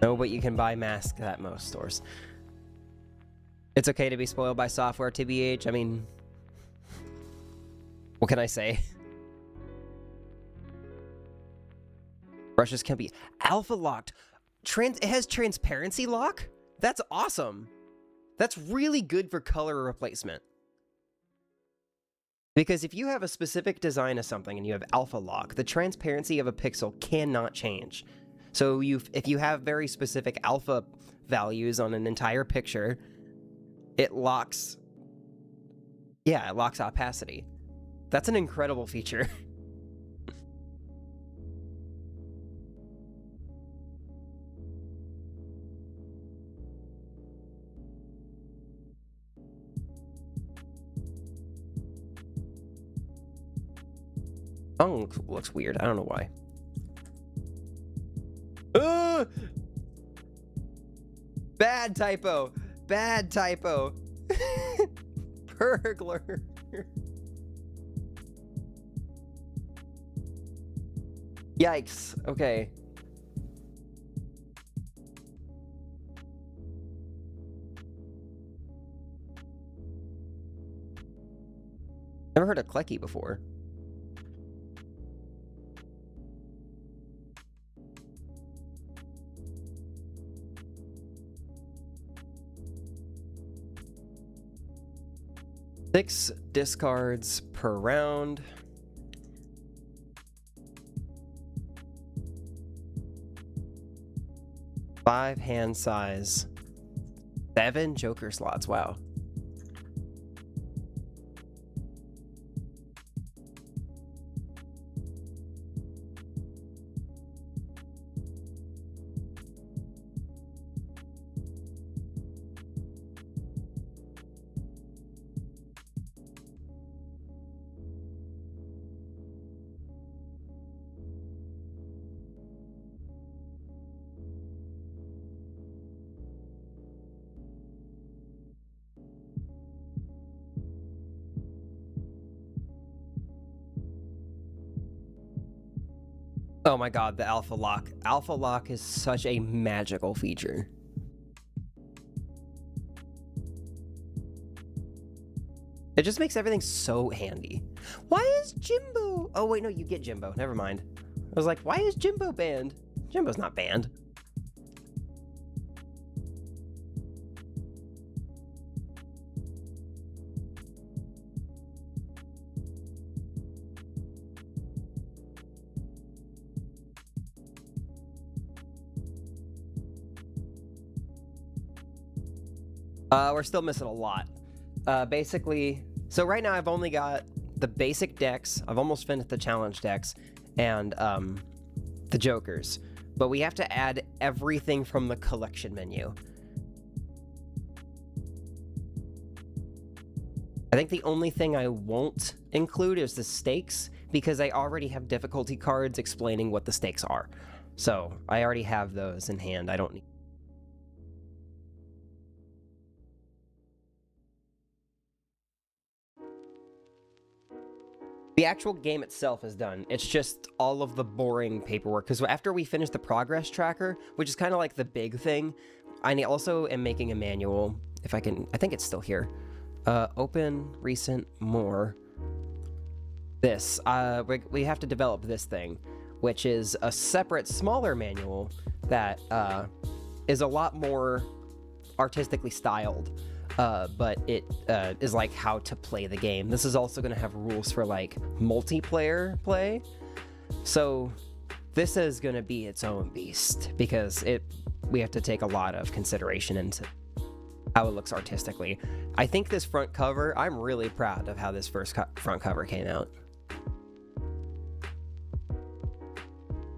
No, but you can buy masks at most stores. It's okay to be spoiled by software, TBH. I mean, what can I say? Brushes can be alpha locked. It has transparency lock? That's awesome. That's really good for color replacement. Because if you have a specific design of something and you have alpha lock, the transparency of a pixel cannot change. So if you have very specific alpha values on an entire picture, it locks opacity. That's an incredible feature. Oh, looks weird. I don't know why. Bad typo. Bad typo. Burglar. Yikes. Okay. Never heard of Klecky before. Six discards per round. Five hand size. 7 joker slots. Wow. Oh my god, the alpha lock. Alpha lock is such a magical feature. It just makes everything so handy. Why is Jimbo? Oh wait, no, you get Jimbo. Never mind. I was like, why is Jimbo banned? Jimbo's not banned. We're still missing a lot. Basically, so right now I've only got the basic decks. I've almost finished the challenge decks and the jokers. But we have to add everything from the collection menu. I think the only thing I won't include is the stakes, because I already have difficulty cards explaining what the stakes are. So I already have those in hand. I don't need... The actual game itself is done. It's just all of the boring paperwork. Because after we finish the progress tracker, which is kind of like the big thing, I also am making a manual. If I can, I think it's still here. Open, recent, more. This. We have to develop this thing, which is a separate, smaller manual that is a lot more artistically styled. But it is like how to play the game. This is also going to have rules for like multiplayer play. So this is going to be its own beast, because we have to take a lot of consideration into how it looks artistically. I think this front cover, I'm really proud of how this first front cover came out.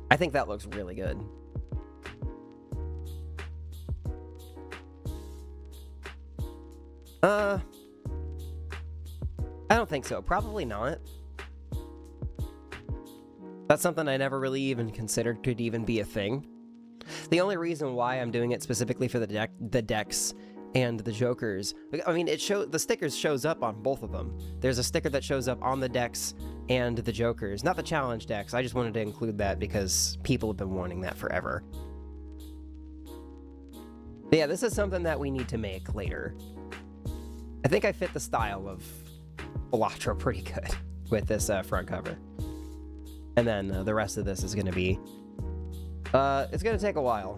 I think that looks really good. I don't think so. Probably not. That's something I never really even considered could even be a thing. The only reason why I'm doing it specifically for the decks and the jokers, I mean, the stickers shows up on both of them. There's a sticker that shows up on the decks and the jokers, not the challenge decks. I just wanted to include that because people have been wanting that forever. But yeah, this is something that we need to make later. I think I fit the style of Balatro pretty good with this front cover. And then the rest of this is going to be... it's going to take a while.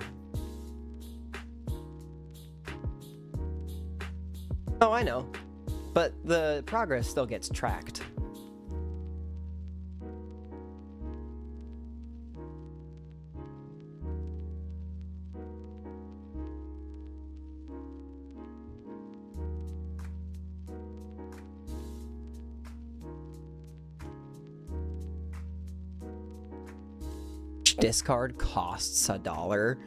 Oh, I know. But the progress still gets tracked. Each discard costs $1.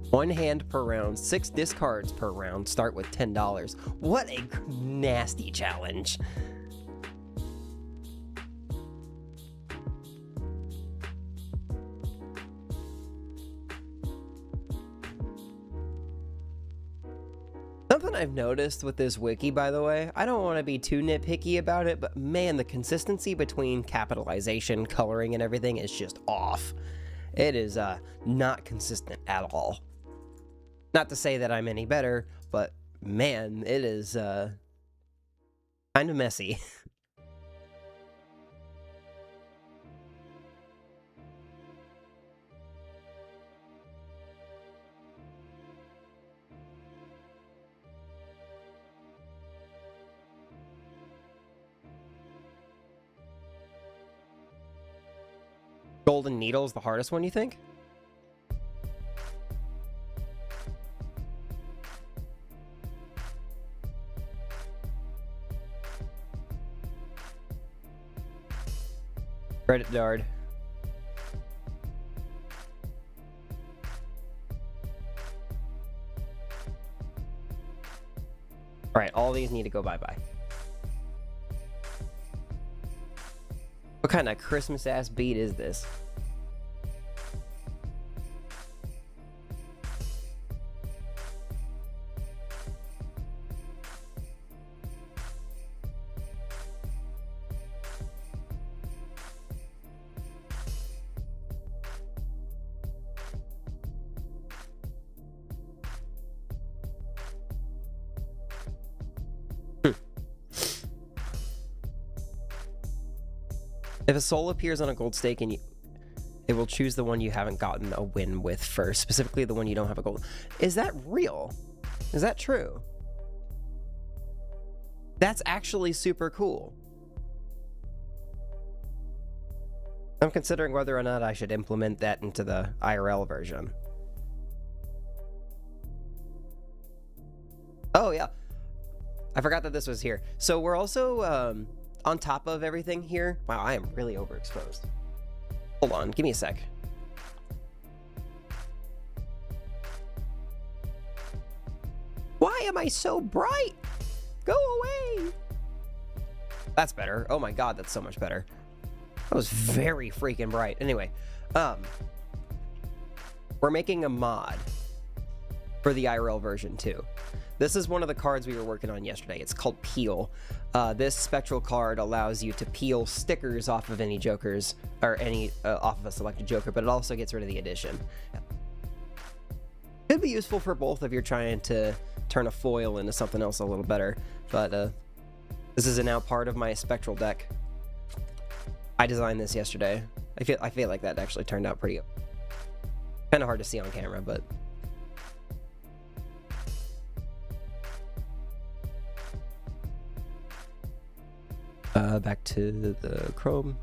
One hand per round, 6 discards per round, start with $10. What a nasty challenge. Something I've noticed with this wiki, by the way, I don't want to be too nitpicky about it, but man, the consistency between capitalization, coloring, and everything is just off. It is not consistent at all. Not to say that I'm any better, but man, it is kind of messy. Golden Needle's the hardest one, you think? Credit Dard. Alright, all these need to go bye-bye. What kind of Christmas-ass beat is this? If a soul appears on a gold stake and it will choose the one you haven't gotten a win with first, specifically the one you don't have a gold. Is that real? Is that true? That's actually super cool. I'm considering whether or not I should implement that into the IRL version. Oh, yeah. I forgot that this was here. So we're also, on top of everything here. Wow, I am really overexposed. Hold on, give me a sec. Why am I so bright? Go away! That's better. Oh my god, that's so much better. That was very freaking bright. Anyway, we're making a mod for the IRL version too. This is one of the cards we were working on yesterday. It's called Peel. This spectral card allows you to peel stickers off of any jokers, or any off of a selected joker, but it also gets rid of the addition. Could be useful for both if you're trying to turn a foil into something else a little better, but this is now part of my spectral deck. I designed this yesterday. I feel like that actually turned out pretty good. Kind of hard to see on camera, but back to the Chrome.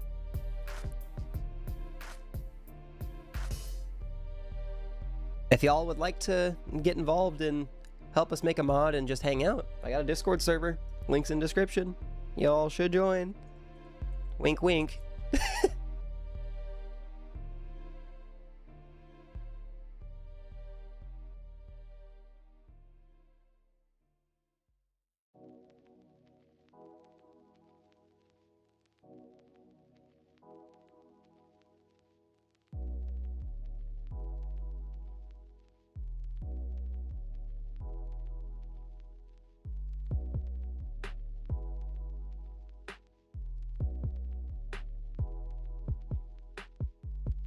If y'all would like to get involved and help us make a mod and just hang out, I got a Discord server. Links in description. Y'all should join. Wink, wink.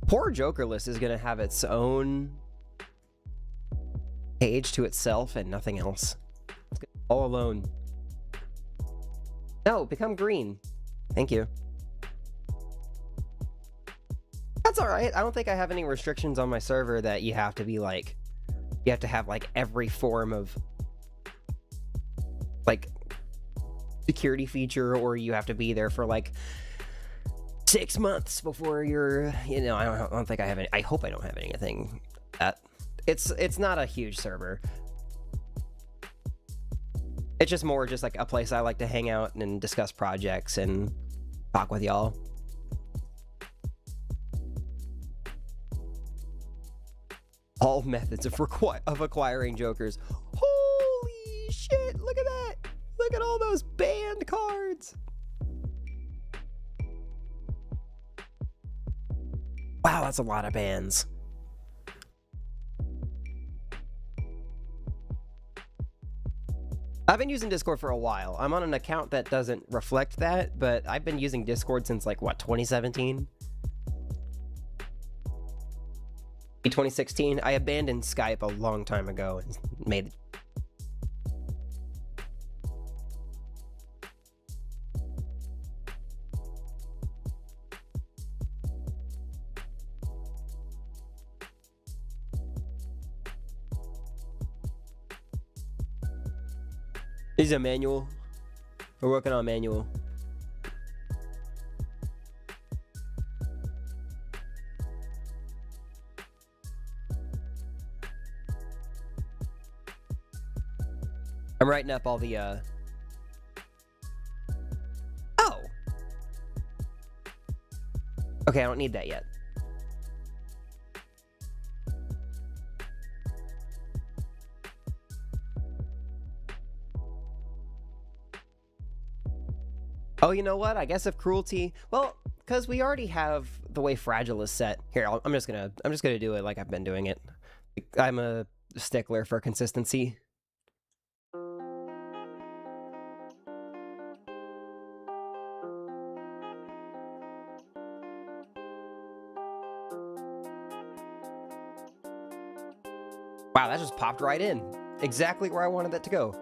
Poor Joker list is going to have its own page to itself and nothing else. It's all alone. No, become green. Thank you. That's alright. I don't think I have any restrictions on my server that you have to be like, you have to have like every form of like security feature, or you have to be there for like 6 months before you're, you know, I don't think I have any. I hope I don't have anything that it's not a huge server. It's just more just like a place I like to hang out and discuss projects and talk with y'all. All methods of acquiring jokers. Holy shit, look at that. Look at all those banned cards. Wow, that's a lot of bans. I've been using Discord for a while. I'm on an account that doesn't reflect that, but I've been using Discord since like, what, 2017? 2016. I abandoned Skype a long time ago and made... This is a manual. We're working on a manual. I'm writing up all the, Oh! Okay, I don't need that yet. Oh, you know what? I guess if cruelty... Well, because we already have the way Fragile is set. Here, I'm just gonna do it like I've been doing it. I'm a stickler for consistency. Wow, that just popped right in. Exactly where I wanted that to go.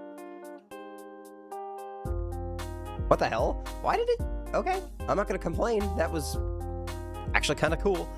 What the hell? Why did it... Okay, I'm not gonna complain. That was actually kind of cool.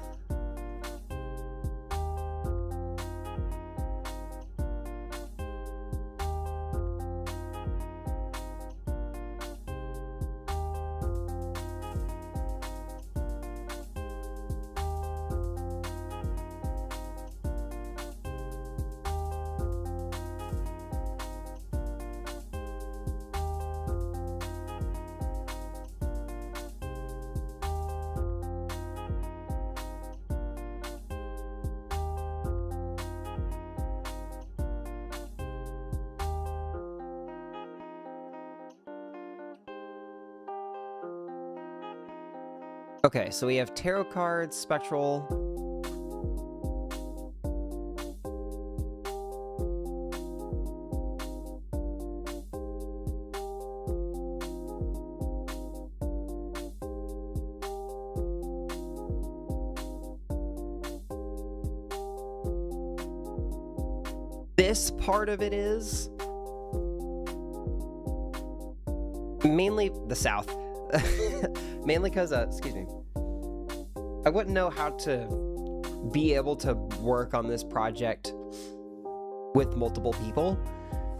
Okay, so we have tarot cards, spectral. This part of it is mainly the South. Mainly because, excuse me, I wouldn't know how to be able to work on this project with multiple people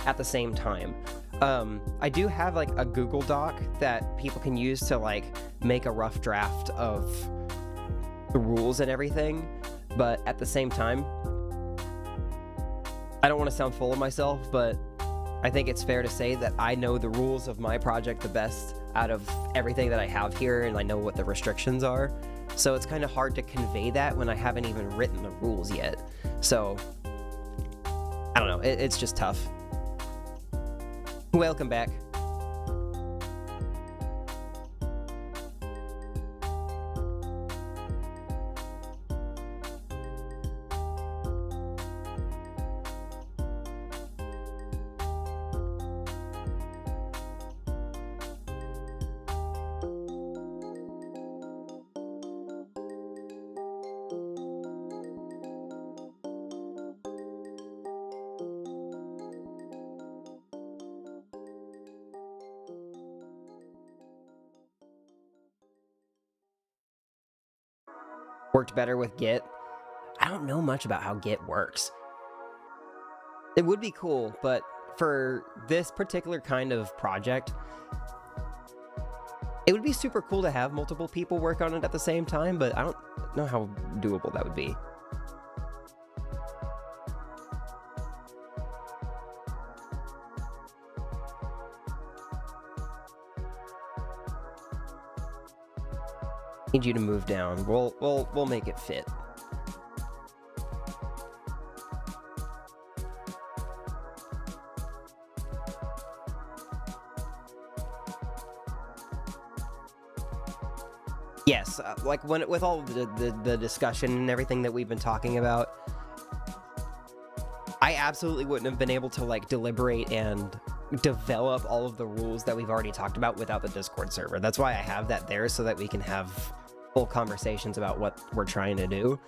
at the same time. I do have like a Google Doc that people can use to like make a rough draft of the rules and everything, but at the same time, I don't want to sound full of myself, but I think it's fair to say that I know the rules of my project the best out of everything that I have here, and I know what the restrictions are. So it's kind of hard to convey that when I haven't even written the rules yet. So, I don't know, it's just tough. Welcome back. Worked better with Git. I don't know much about how Git works. It would be cool, but for this particular kind of project, it would be super cool to have multiple people work on it at the same time, but I don't know how doable that would be. Need you to move down. We'll make it fit. Yes, like with all the discussion and everything that we've been talking about, I absolutely wouldn't have been able to like deliberate and develop all of the rules that we've already talked about without the Discord server. That's why I have that there, so that we can have full conversations about what we're trying to do.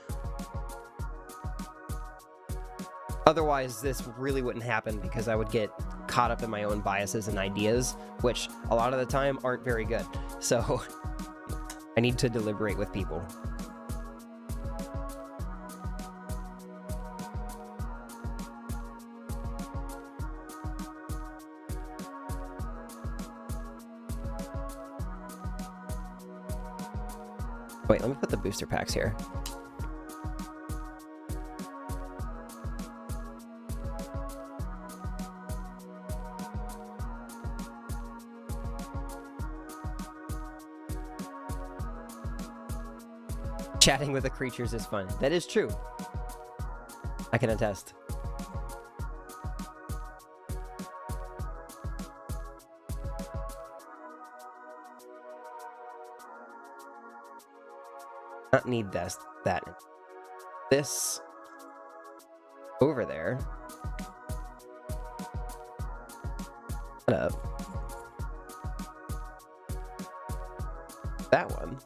Otherwise, this really wouldn't happen because I would get caught up in my own biases and ideas, which a lot of the time aren't very good. So I need to deliberate with people. Wait, let me put the booster packs here. Chatting with the creatures is fun. That is true. I can attest. Not need that. This over there. Shut up. That one.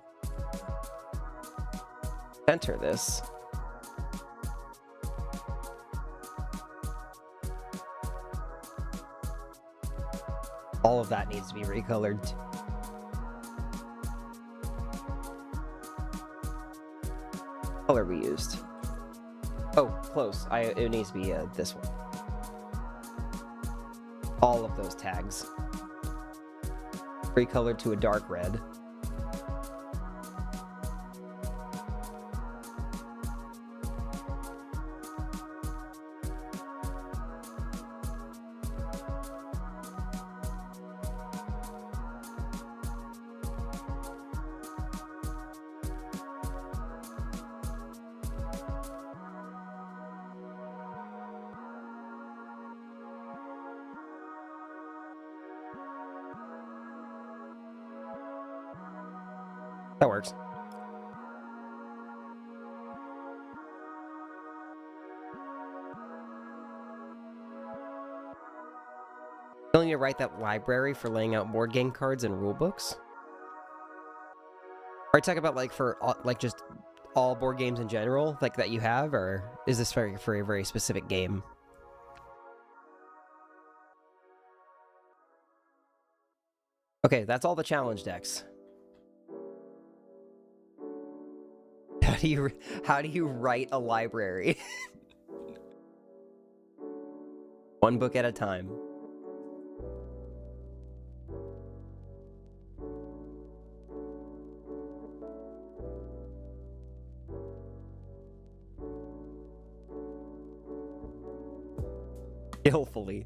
Enter this. All of that needs to be recolored. Color we used. Oh, close. It needs to be this one. All of those tags. Recolored to a dark red. That works. Still need to write that library for laying out board game cards and rule books. Are you talking about like for like just all board games in general, like that you have, or is this for a very specific game? Okay, that's all the challenge decks. How do you write a library? One book at a time. Skillfully.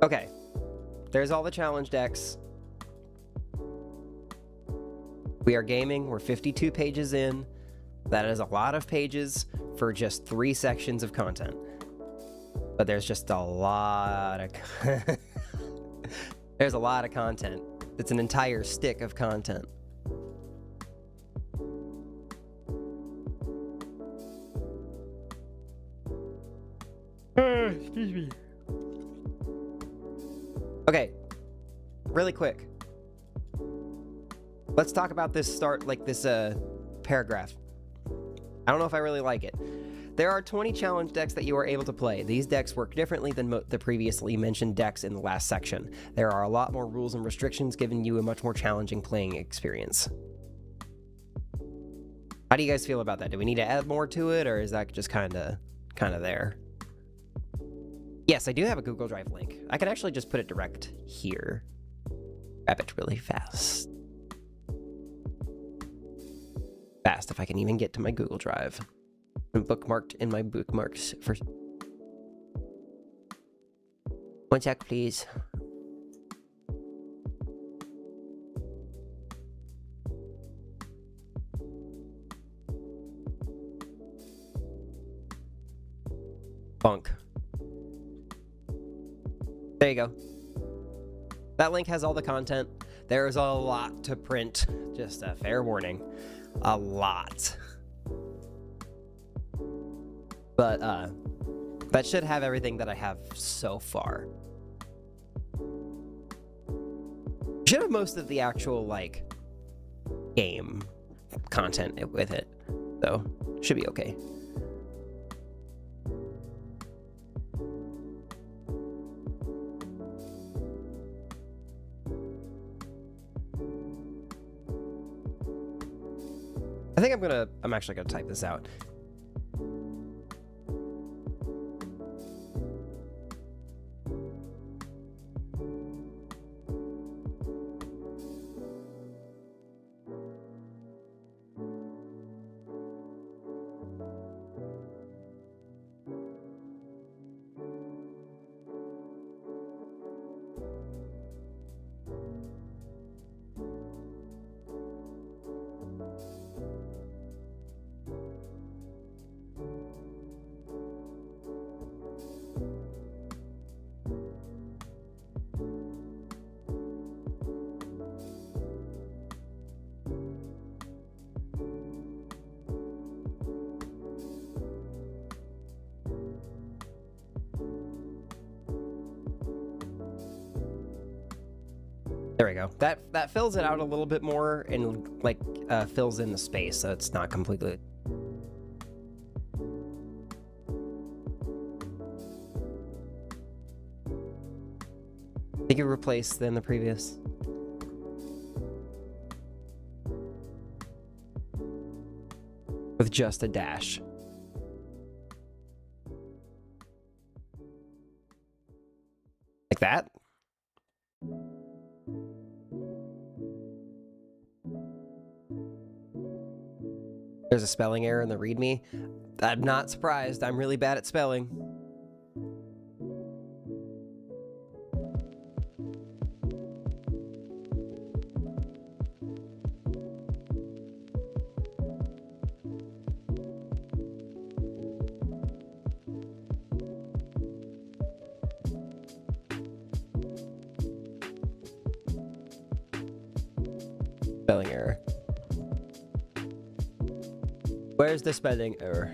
Okay. There's all the challenge decks. We are gaming. We're 52 pages in. That is a lot of pages for just 3 sections of content. But there's just a lot of... There's a lot of content. It's an entire stick of content. Excuse me. Okay. Really quick. Let's talk about this paragraph. I don't know if I really like it. There are 20 challenge decks that you are able to play. These decks work differently than the previously mentioned decks in the last section. There are a lot more rules and restrictions, giving you a much more challenging playing experience. How do you guys feel about that? Do we need to add more to it, or is that just kind of there? Yes, I do have a Google Drive link. I can actually just put it direct here. Grab it really fast. Fast, if I can even get to my Google Drive. I'm bookmarked in my bookmarks for... One sec, please. Bunk. There you go. That link has all the content. There's a lot to print. Just a fair warning. A lot. But, that should have everything that I have so far. Should have most of the actual, like, game content with it. So, should be okay. I think I'm actually gonna type this out. There we go. That fills it out a little bit more and like fills in the space so it's not completely. I think you replaced then the previous. With just a dash. Like that? There's a spelling error in the README. I'm not surprised. I'm really bad at spelling. Spelling error. Where's the spelling error?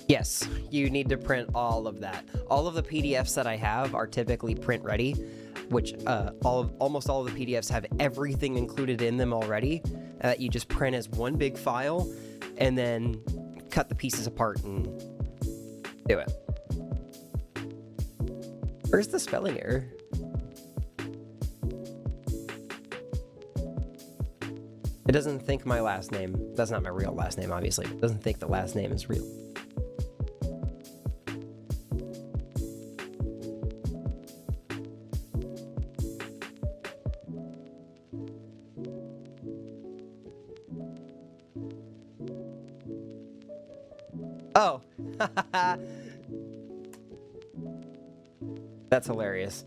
Yes, you need to print all of that. All of the PDFs that I have are typically print ready, which almost all of the PDFs have everything included in them already. You just print as one big file and then cut the pieces apart and do it. Where's the spelling error? It doesn't think my last name. That's not my real last name, obviously. It doesn't think the last name is real. Oh, that's hilarious.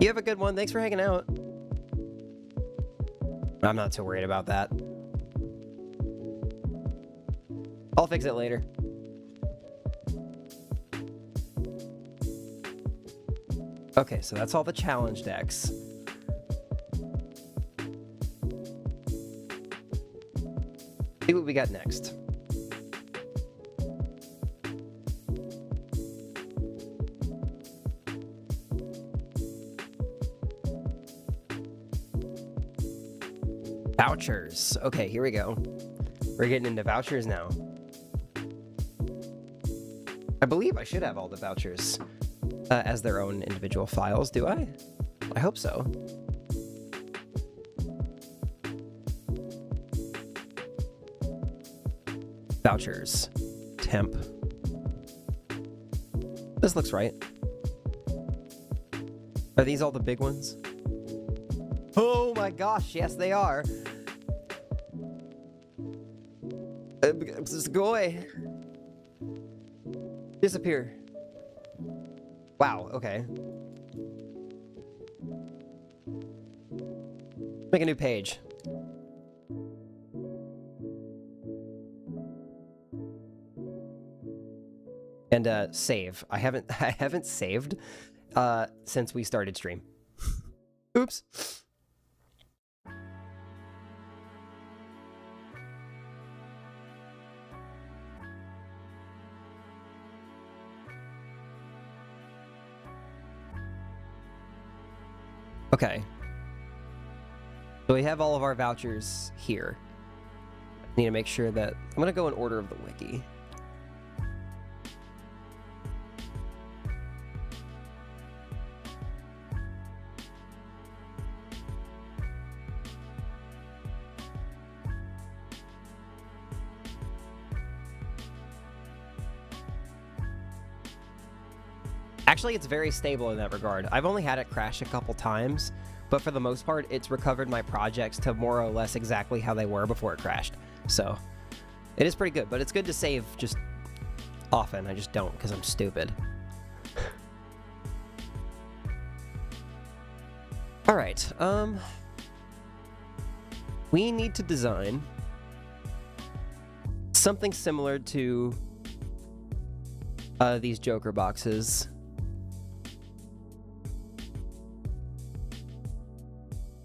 You have a good one. Thanks for hanging out. I'm not too worried about that. I'll fix it later. Okay, so that's all the challenge decks. See what we got next. Vouchers. Okay, here we go. We're getting into vouchers now. I believe I should have all the vouchers as their own individual files. Do I? I hope so. Vouchers. Temp. This looks right. Are these all the big ones? Oh my gosh, yes they are. Just go away. Disappear. Wow, okay. Make a new page. And save. I haven't saved since we started stream. Oops. Okay. So we have all of our vouchers here. I need to make sure that... I'm going to go in order of the wiki. Actually, it's very stable in that regard. I've only had it crash a couple times, but for the most part, it's recovered my projects to more or less exactly how they were before it crashed. So, it is pretty good, but it's good to save just often. I just don't, because I'm stupid. Alright, we need to design something similar to these Joker boxes.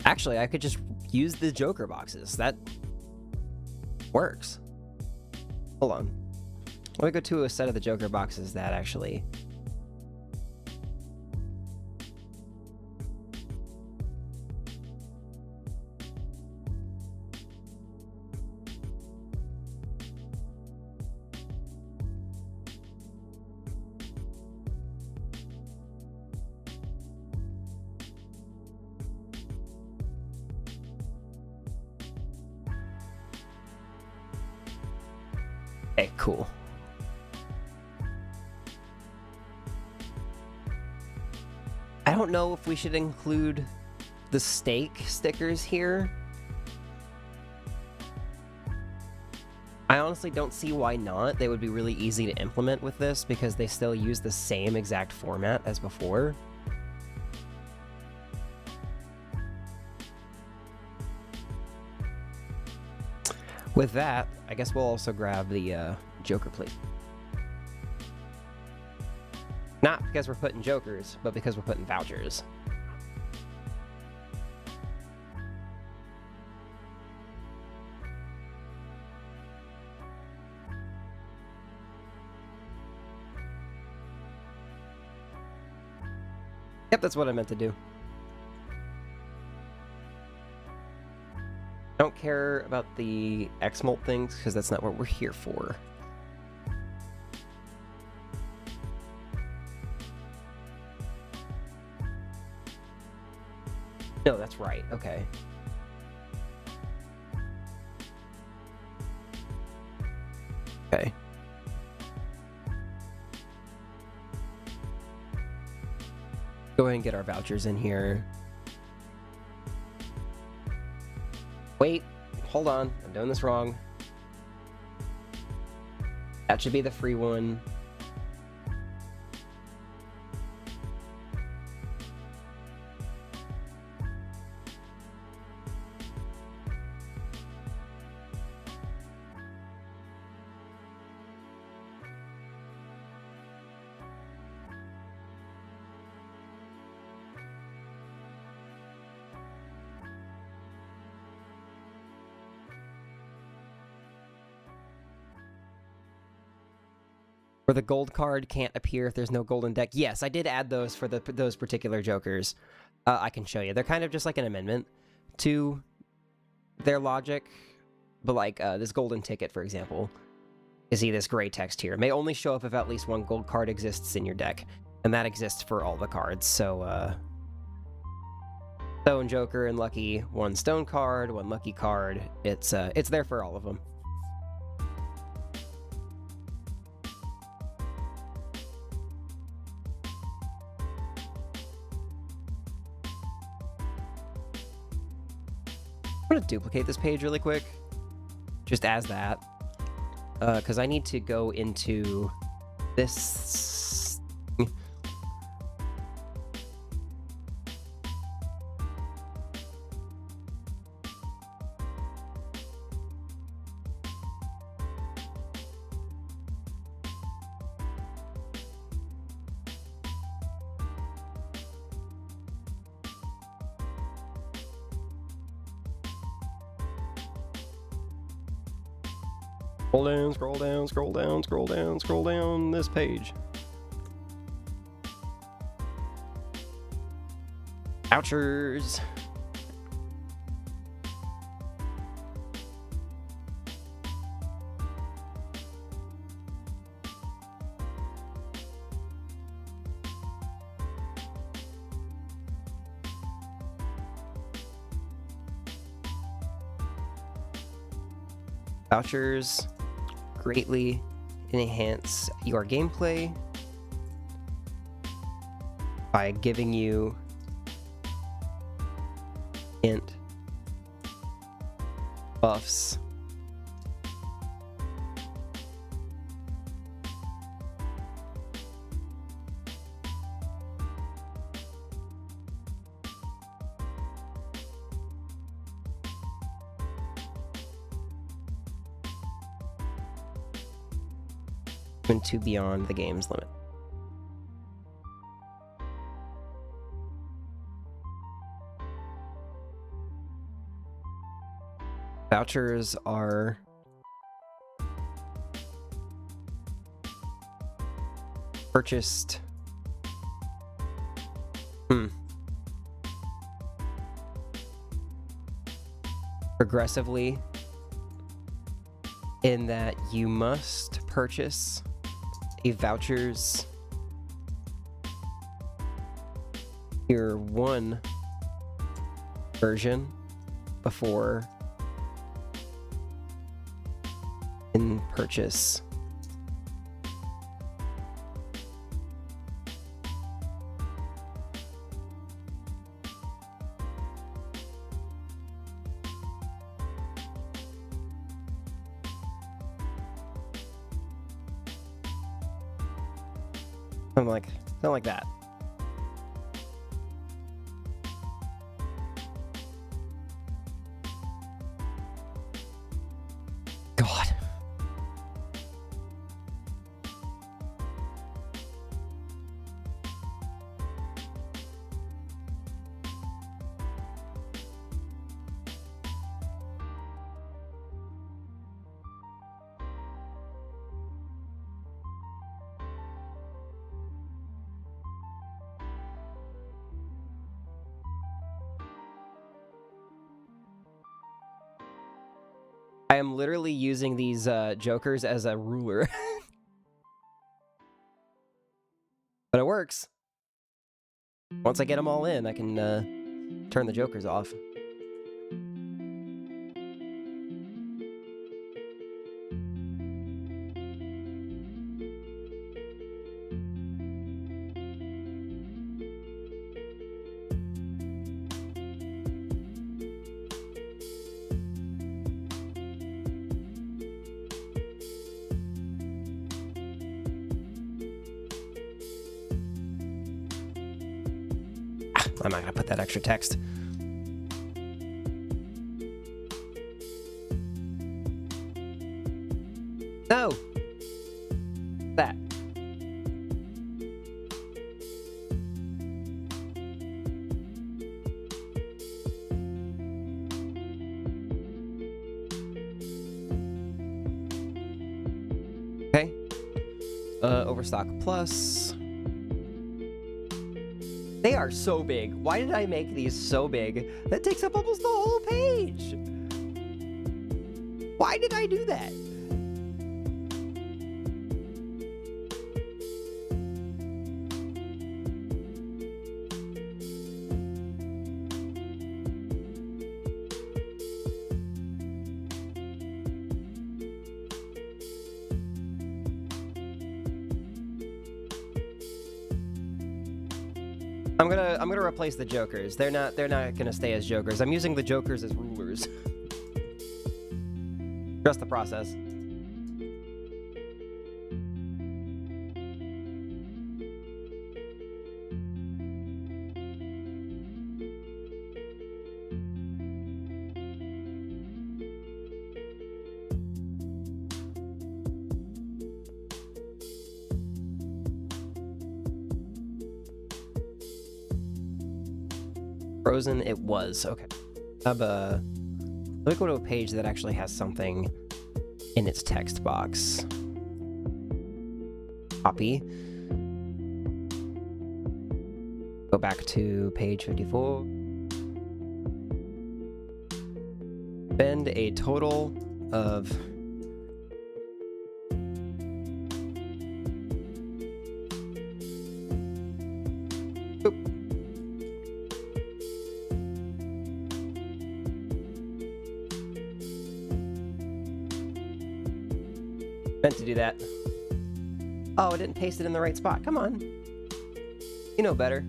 Actually, I could just use the Joker boxes. That works. Hold on. Let me go to a set of the Joker boxes that actually... Okay, cool. I don't know if we should include the stake stickers here. I honestly don't see why not. They would be really easy to implement with this because they still use the same exact format as before. With that, I guess we'll also grab the Joker plate. Not because we're putting Jokers, but because we're putting vouchers. Yep, that's what I meant to do. Don't care about the X-Molt things, because that's not what we're here for. No, that's right. Okay. Okay. Go ahead and get our vouchers in here. Wait, hold on. I'm doing this wrong. That should be the free one. Where the gold card can't appear if there's no golden deck. Yes, I did add those for those particular Jokers. I can show you. They're kind of just like an amendment to their logic. But like this golden ticket, for example, you see this gray text here. It may only show up if at least one gold card exists in your deck. And that exists for all the cards. So, Stone, Joker, and Lucky, one Stone card, one Lucky card. It's there for all of them. I'm gonna duplicate this page really quick, just as that, because I need to go into this. Scroll down, scroll down, scroll down, scroll down, scroll down this page. Vouchers. Vouchers greatly enhance your gameplay by giving you int buffs. To beyond the game's limit. Vouchers are purchased progressively in that you must purchase a vouchers tier 1 version before in purchase something like that. God. I am literally using these jokers as a ruler. But it works. Once I get them all in, I can turn the jokers off. I'm not gonna put that extra text. No! That. Okay. Overstock Plus. They are so big. Why did I make these so big? That takes up almost the whole page. Why did I do that? I'm gonna replace the jokers. They're not gonna stay as jokers. I'm using the jokers as rulers. Trust the process. Frozen it was. Okay. Let me go to a page that actually has something in its text box. Copy. Go back to page 54. Spend a total of meant to do that. Oh, I didn't paste it in the right spot. Come on. You know better.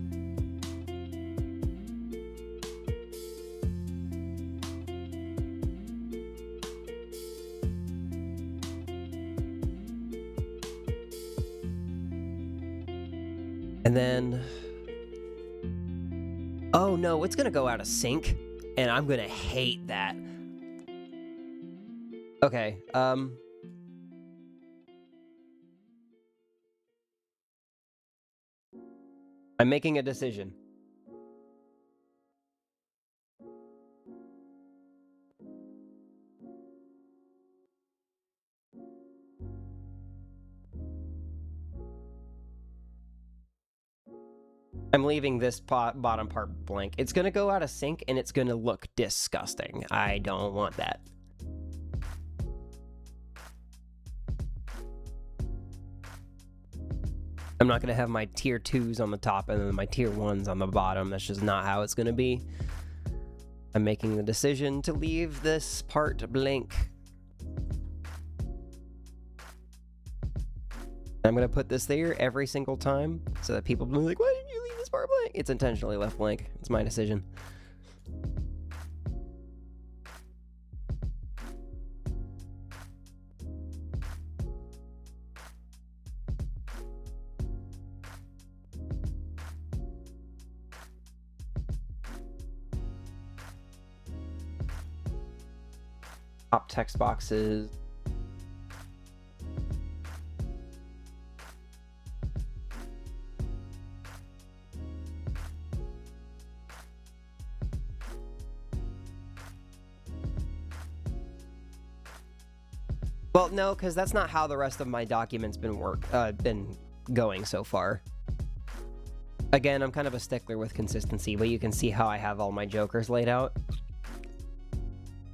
And then... oh no, it's gonna go out of sync, and I'm gonna hate that. Okay, I'm making a decision. I'm leaving this bottom part blank. It's gonna go out of sync, and it's gonna look disgusting. I don't want that. I'm not gonna have my tier 2s on the top and then my tier 1s on the bottom. That's just not how it's gonna be. I'm making the decision to leave this part blank. I'm gonna put this there every single time so that people will be like, why did you leave this part blank? It's intentionally left blank. It's my decision. Top text boxes. Well, no, because that's not how the rest of my document's been going so far. Again, I'm kind of a stickler with consistency, but you can see how I have all my jokers laid out.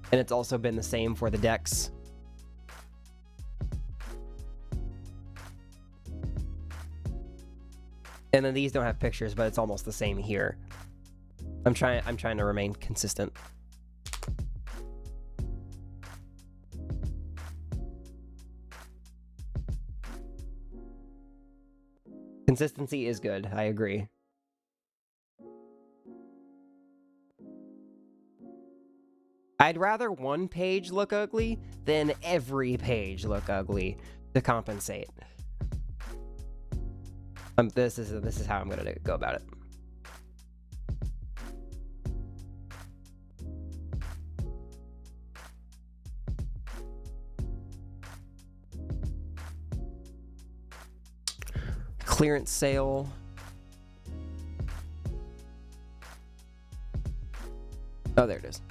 And it's also been the same for the decks. And then these don't have pictures, but it's almost the same here. I'm trying to remain consistent. Consistency is good, I agree. I'd rather one page look ugly than every page look ugly to compensate. This is how I'm gonna go about it. Clearance sale. Oh, there it is.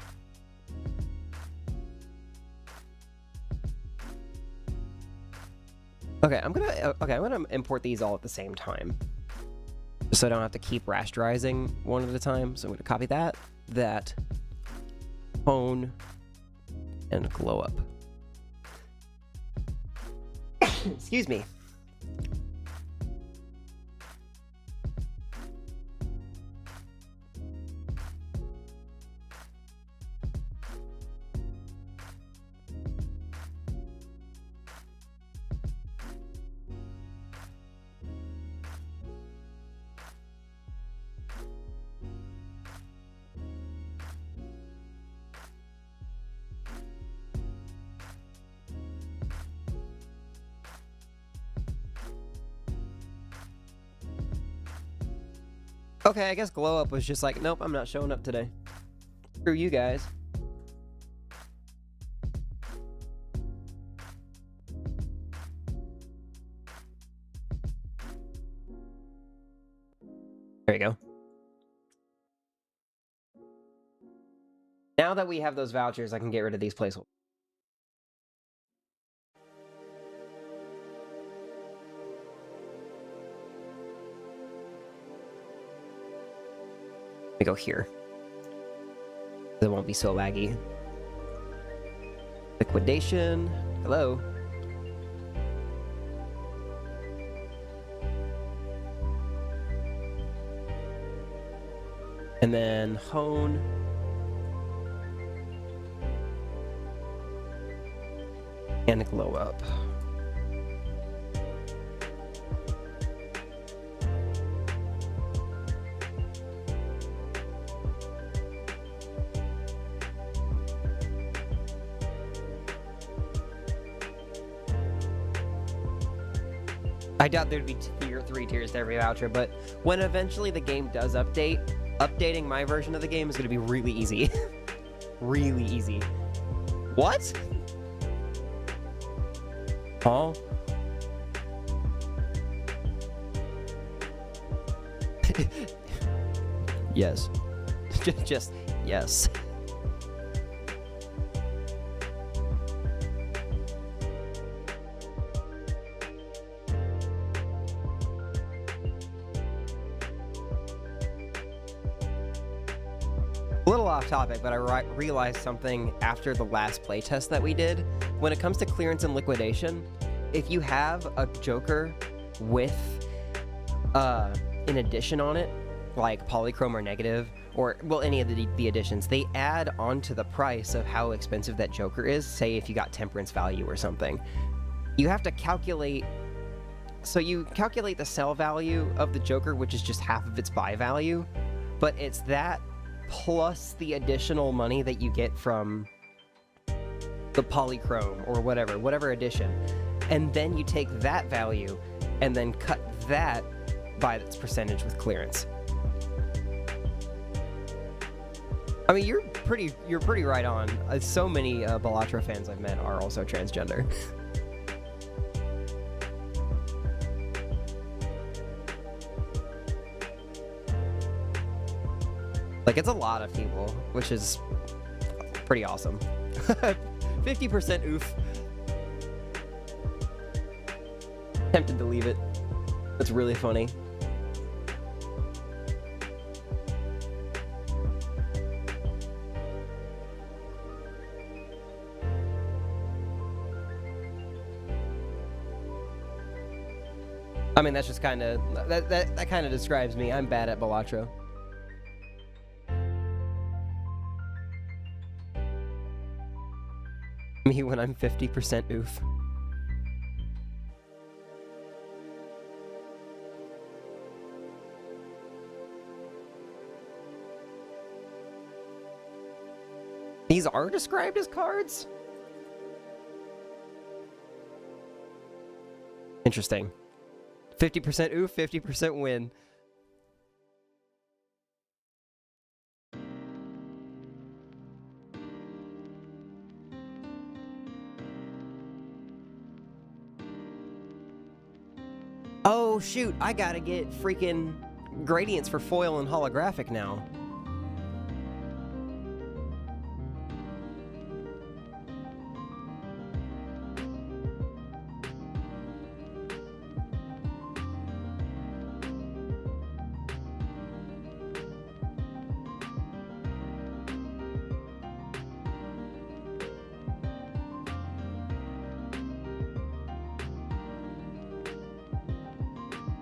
Okay, I'm gonna import these all at the same time, so I don't have to keep rasterizing one at a time. So I'm gonna copy that, tone, and glow up. Excuse me. Okay, I guess Glow Up was just like, nope, I'm not showing up today. Screw you guys. There you go. Now that we have those vouchers, I can get rid of these placeholders. Let me go here. It won't be so laggy. Liquidation. Hello. And then hone. And glow up. I doubt there'd be 3 tiers to every voucher, but when eventually the game does update, updating my version of the game is going to be really easy. Really easy. What? Huh? Yes. Just yes. A little off topic, but I realized something after the last playtest that we did. When it comes to clearance and liquidation, if you have a Joker with an addition on it, like polychrome or negative, or, well, any of the additions, they add onto the price of how expensive that Joker is. Say if you got temperance value or something. You have to calculate... So you calculate the sell value of the Joker, which is just half of its buy value, but it's that plus the additional money that you get from the polychrome or whatever addition. And then you take that value and then cut that by its percentage with clearance. I mean, you're pretty right on. So many Balatro fans I've met are also transgender. Like, it's a lot of people, which is pretty awesome. 50% oof. Tempted to leave it. That's really funny. I mean, that's just kind of... That kind of describes me. I'm bad at Balatro. Me when I'm 50% oof. These are described as cards? Interesting. 50% oof, 50% win. Oh, shoot, I gotta get freaking gradients for foil and holographic now.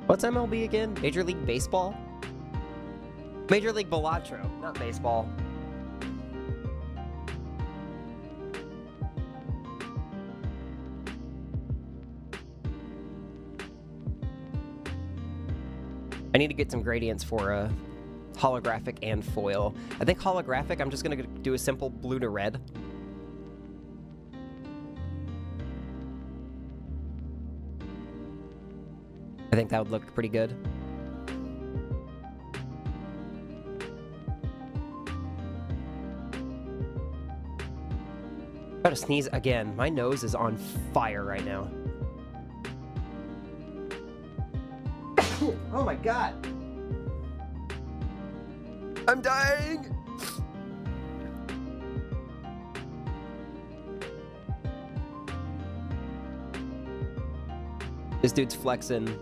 What's MLB again? Major League Baseball? Major League Balatro, not baseball. I need to get some gradients for holographic and foil. I think holographic, I'm just going to do a simple blue to red. I think that would look pretty good. Gotta sneeze again. My nose is on fire right now. Oh my god. I'm dying. This dude's flexing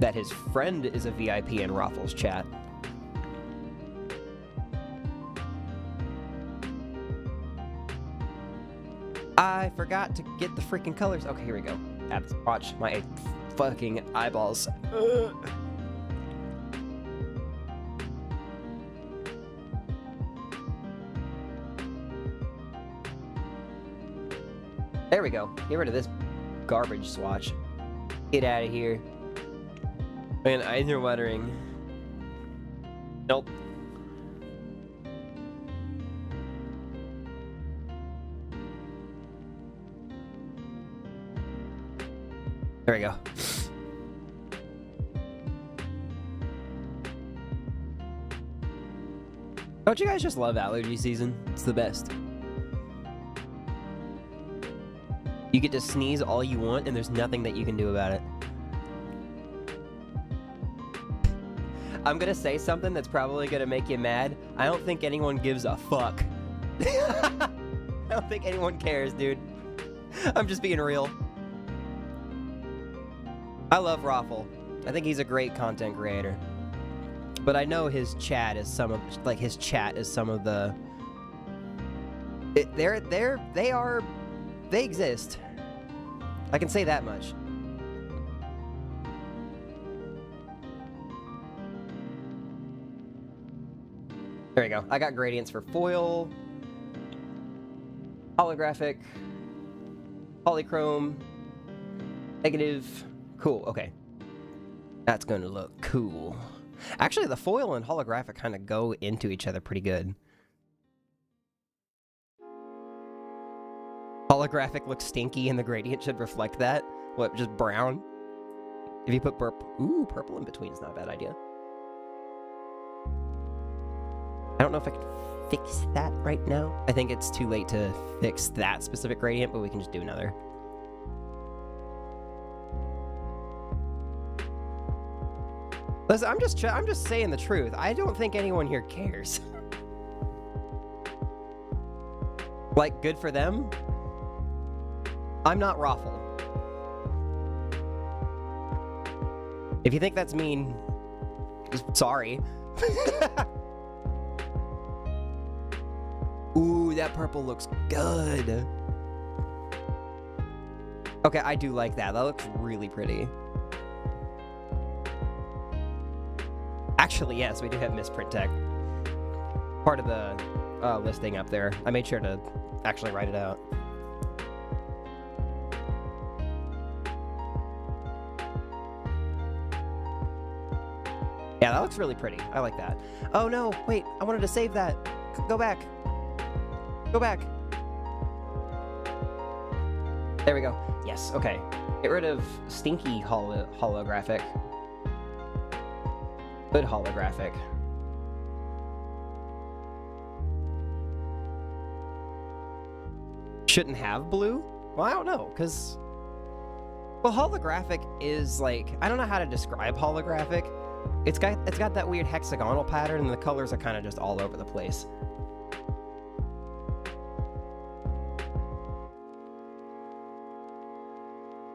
that his friend is a VIP in Raffles chat. I forgot to get the freaking colors. Okay, here we go. Watch my fucking eyeballs. There we go. Get rid of this garbage swatch. Get out of here. Man, eyes are watering. Nope. There we go. Don't you guys just love allergy season? It's the best. You get to sneeze all you want, and there's nothing that you can do about it. I'm gonna say something that's probably gonna make you mad. I don't think anyone gives a fuck. I don't think anyone cares, dude. I'm just being real. I love Raffle. I think he's a great content creator. But I know his chat is some of the... They exist. I can say that much. There we go. I got gradients for foil, holographic, polychrome, negative. Cool, okay. That's gonna look cool. Actually, the foil and holographic kind of go into each other pretty good. Holographic looks stinky and the gradient should reflect that. What, just brown? If you put purple in between is not a bad idea. I don't know if I can fix that right now. I think it's too late to fix that specific gradient, but we can just do another. Listen, I'm just saying the truth. I don't think anyone here cares. Like, good for them. I'm not Raffle. If you think that's mean, sorry. Ooh, that purple looks good. Okay, I do like that. That looks really pretty. Actually, yes, we do have misprint tech. Part of the listing up there. I made sure to actually write it out. Yeah, that looks really pretty. I like that. Oh no, wait, I wanted to save that. Go back. Go back. There we go. Yes, okay. Get rid of stinky holographic. Good holographic. Shouldn't have blue? Well, I don't know, because... Well, holographic is like... I don't know how to describe holographic. It's got that weird hexagonal pattern, and the colors are kind of just all over the place.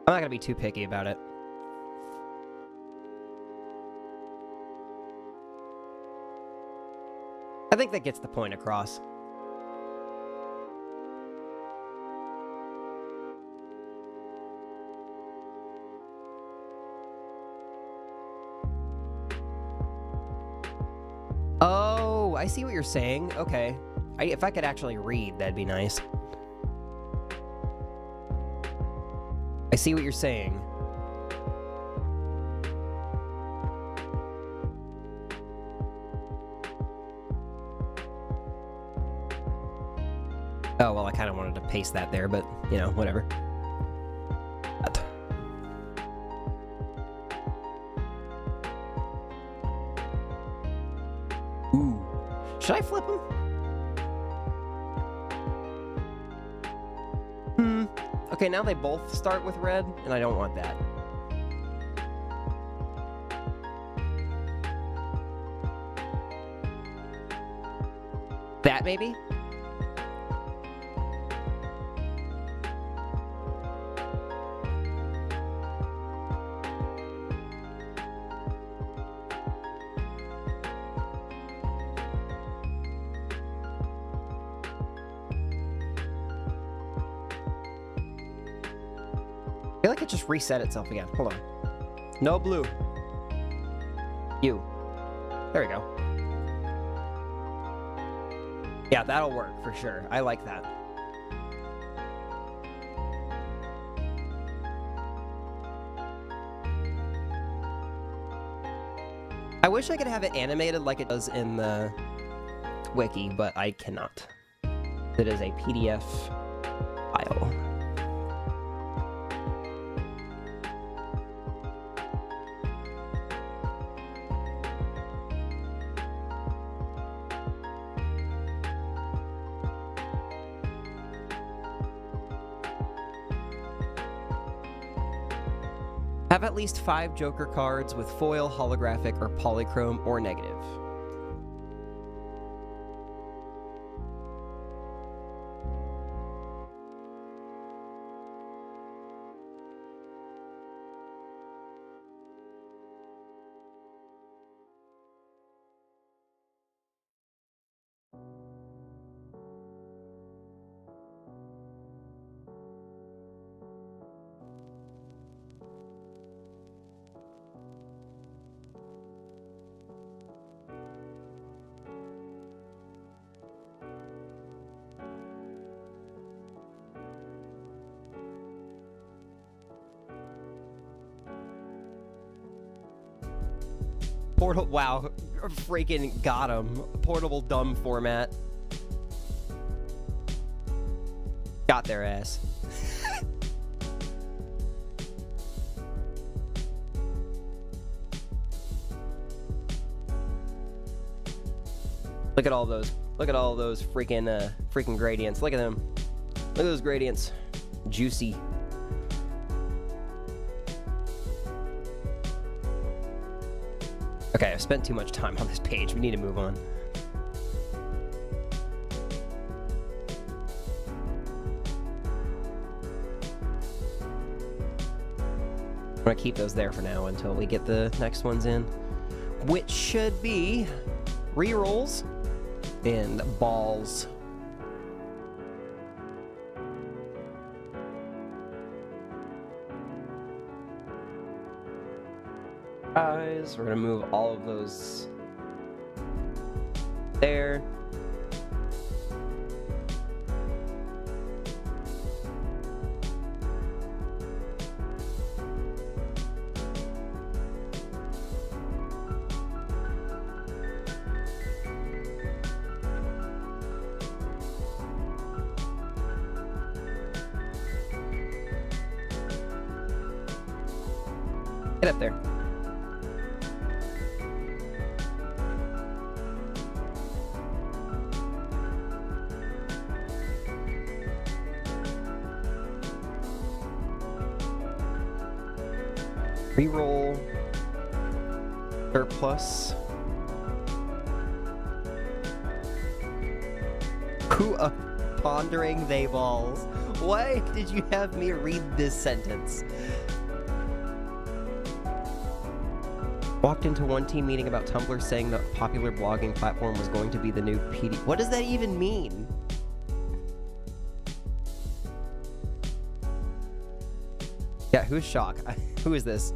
I'm not gonna be too picky about it. I think that gets the point across. Oh, I see what you're saying. Okay. If I could actually read, that'd be nice. I see what you're saying. Oh, well, I kind of wanted to paste that there, but, you know, whatever. Ooh. Should I flip him? Okay, now they both start with red, and I don't want that. That, maybe? I feel like it just reset itself again. Hold on. No blue. You. There we go. Yeah, that'll work for sure. I like that. I wish I could have it animated like it does in the wiki, but I cannot. It is a PDF file. Have at least 5 Joker cards with foil, holographic, or polychrome, or negative. Portal, wow, freaking got him. Portable dumb format. Got their ass. Look at all those. Look at all those freaking gradients. Look at them. Look at those gradients. Juicy. Okay, I've spent too much time on this page. We need to move on. I'm gonna keep those there for now until we get the next ones in, which should be rerolls and balls. We're gonna move all of those there. Get up there. Reroll surplus. Who are pondering they balls? Why did you have me read this sentence? Walked into one team meeting about Tumblr saying the popular blogging platform was going to be the new PD. What does that even mean? Yeah, who's Shock? Who is this?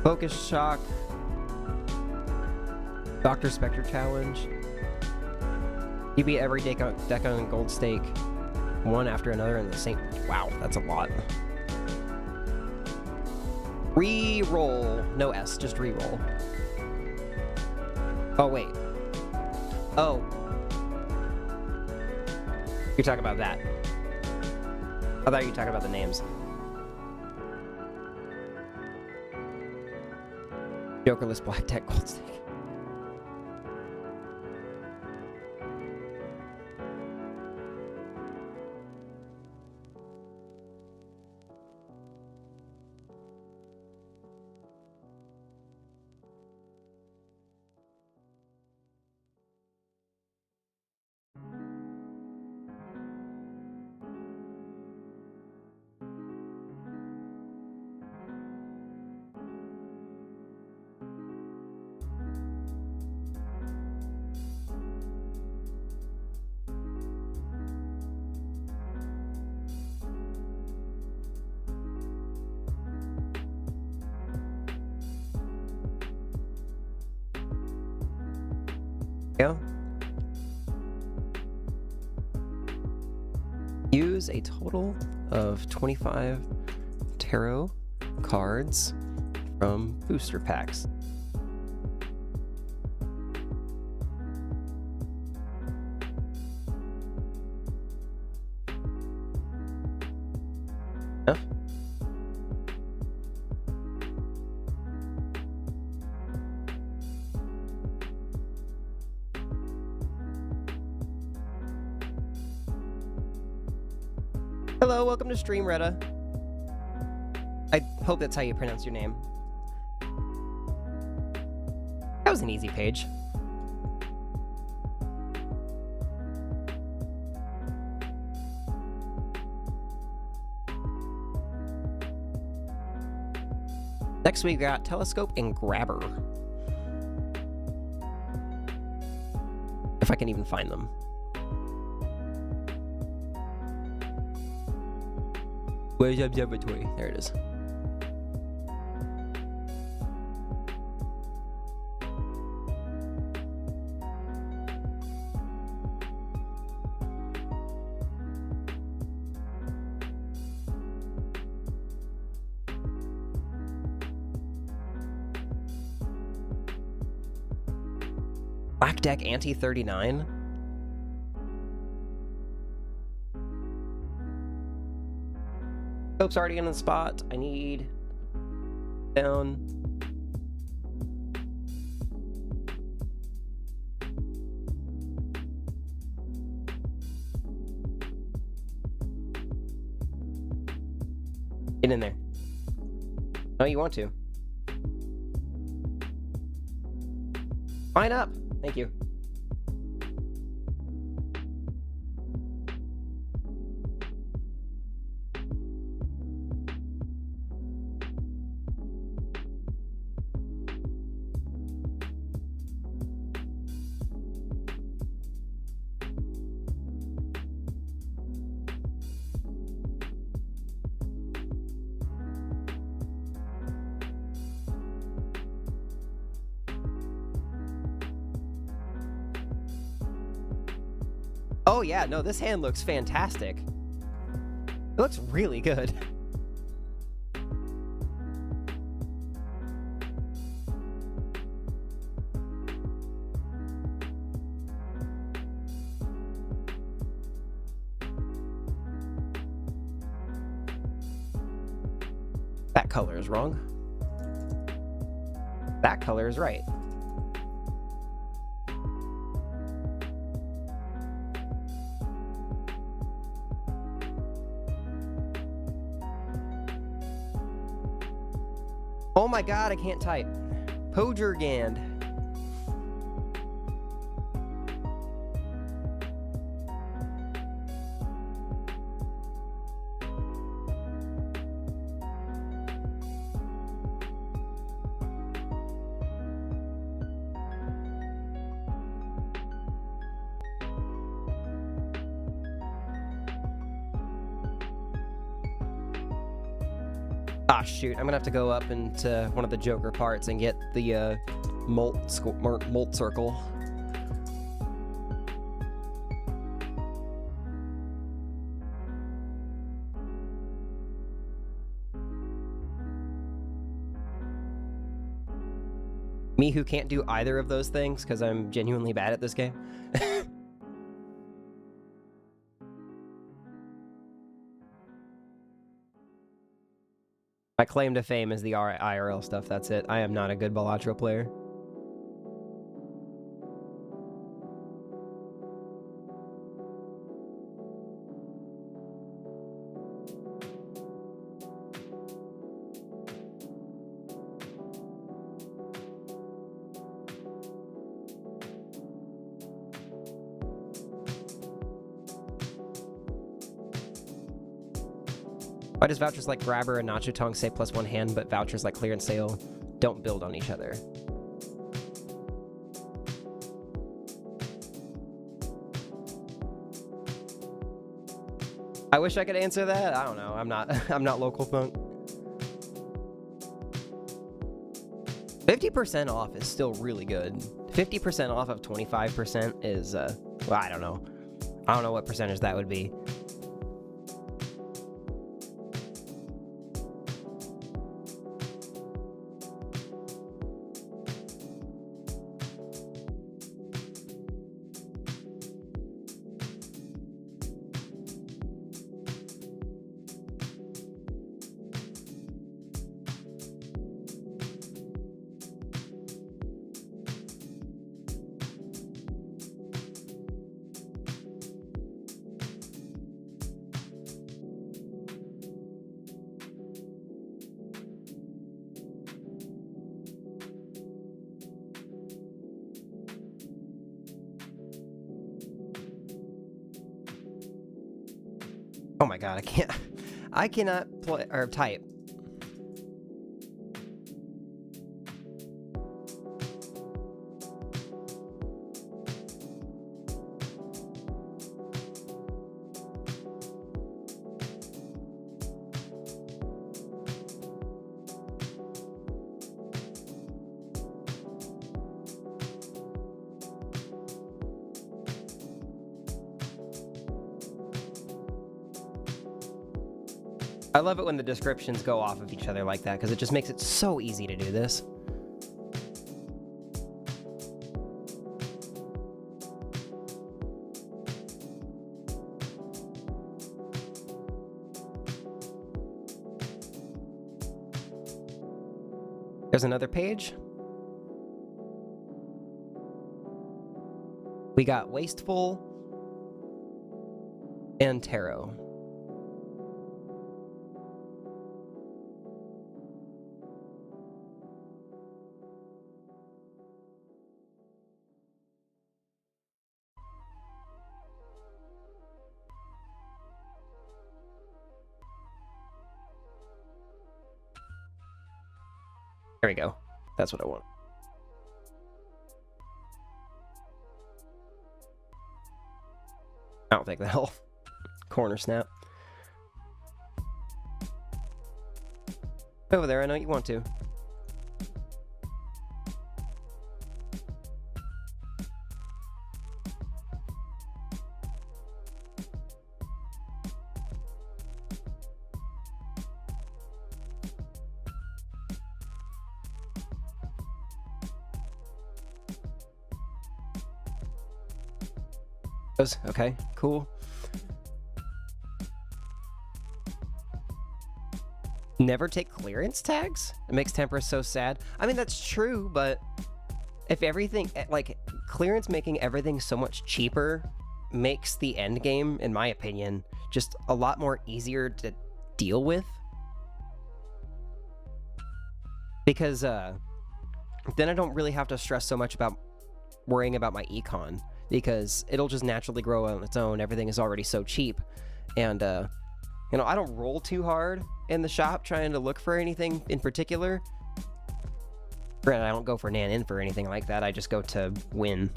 Focus Shock. Dr. Spectre Challenge. You beat every deck on Gold Stake, one after another in the same... Wow, that's a lot. Re-roll. No S, just re-roll. Oh, wait. Oh. You're talking about that. I thought you were talking about the names. Jokerless Black Deck Gold Stake. Yeah. Use a total of 25 tarot cards from booster packs. Yeah. Hello, welcome to stream, Retta. I hope that's how you pronounce your name. That was an easy page. Next we got Telescope and Grabber. If I can even find them. Where's the observatory? There it is. Black Deck Anti-39? Hope's already in the spot. I need... down. Get in there. Oh, you want to. Line up. Thank you. Oh yeah, no, this hand looks fantastic. It looks really good. That color is wrong. That color is right. Oh my god, I can't type. Pojergand. Ah, shoot. I'm gonna have to go up into one of the Joker parts and get the molt circle. Me who can't do either of those things because I'm genuinely bad at this game. My claim to fame is the IRL stuff, that's it. I am not a good Balatro player. Why does vouchers like Grabber and Nacho Tongue say +1 hand, but vouchers like Clearance Sale don't build on each other? I wish I could answer that. I don't know. I'm not local thunk. 50% off is still really good. 50% off of 25% is well, I don't know. I don't know what percentage that would be. Oh my god, I cannot play or type. I love it when the descriptions go off of each other like that, because it just makes it so easy to do this. There's another page. We got Wasteful and Tarot. There we go. That's what I want. I don't think that'll corner snap. Over there, I know you want to. Okay, cool. Never take clearance tags? It makes Temperance so sad. I mean, that's true, but if everything, like, clearance making everything so much cheaper makes the end game, in my opinion, just a lot more easier to deal with. Because then I don't really have to stress so much about worrying about my econ, because it'll just naturally grow on its own. Everything is already so cheap. And, you know, I don't roll too hard in the shop trying to look for anything in particular. Granted, I don't go for nan-in for anything like that. I just go to win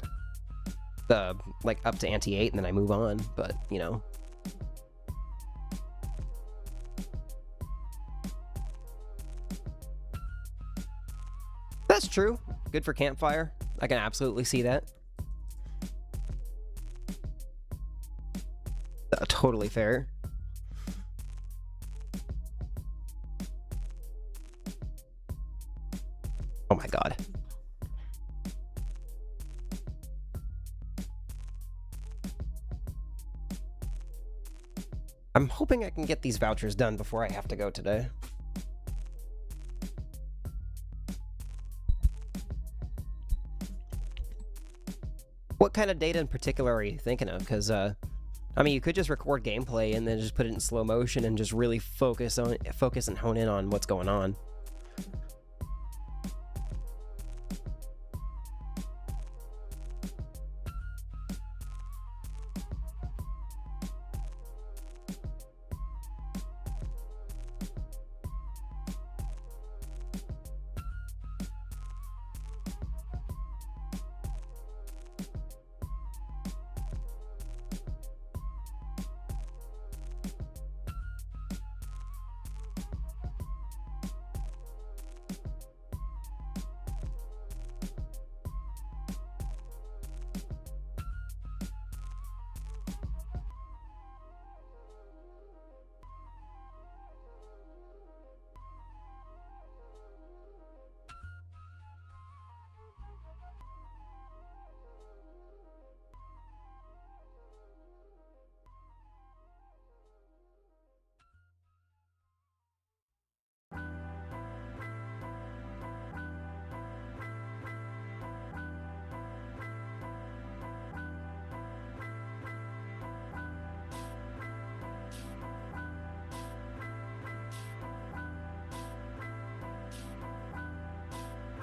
the, like, up to ante 8, and then I move on. But, you know. true. Good for campfire. I can absolutely see that. Totally fair. Oh my god. I'm hoping I can get these vouchers done before I have to go today. What kind of data in particular are you thinking of? Because, I mean, you could just record gameplay and then just put it in slow motion and just really focus and hone in on what's going on.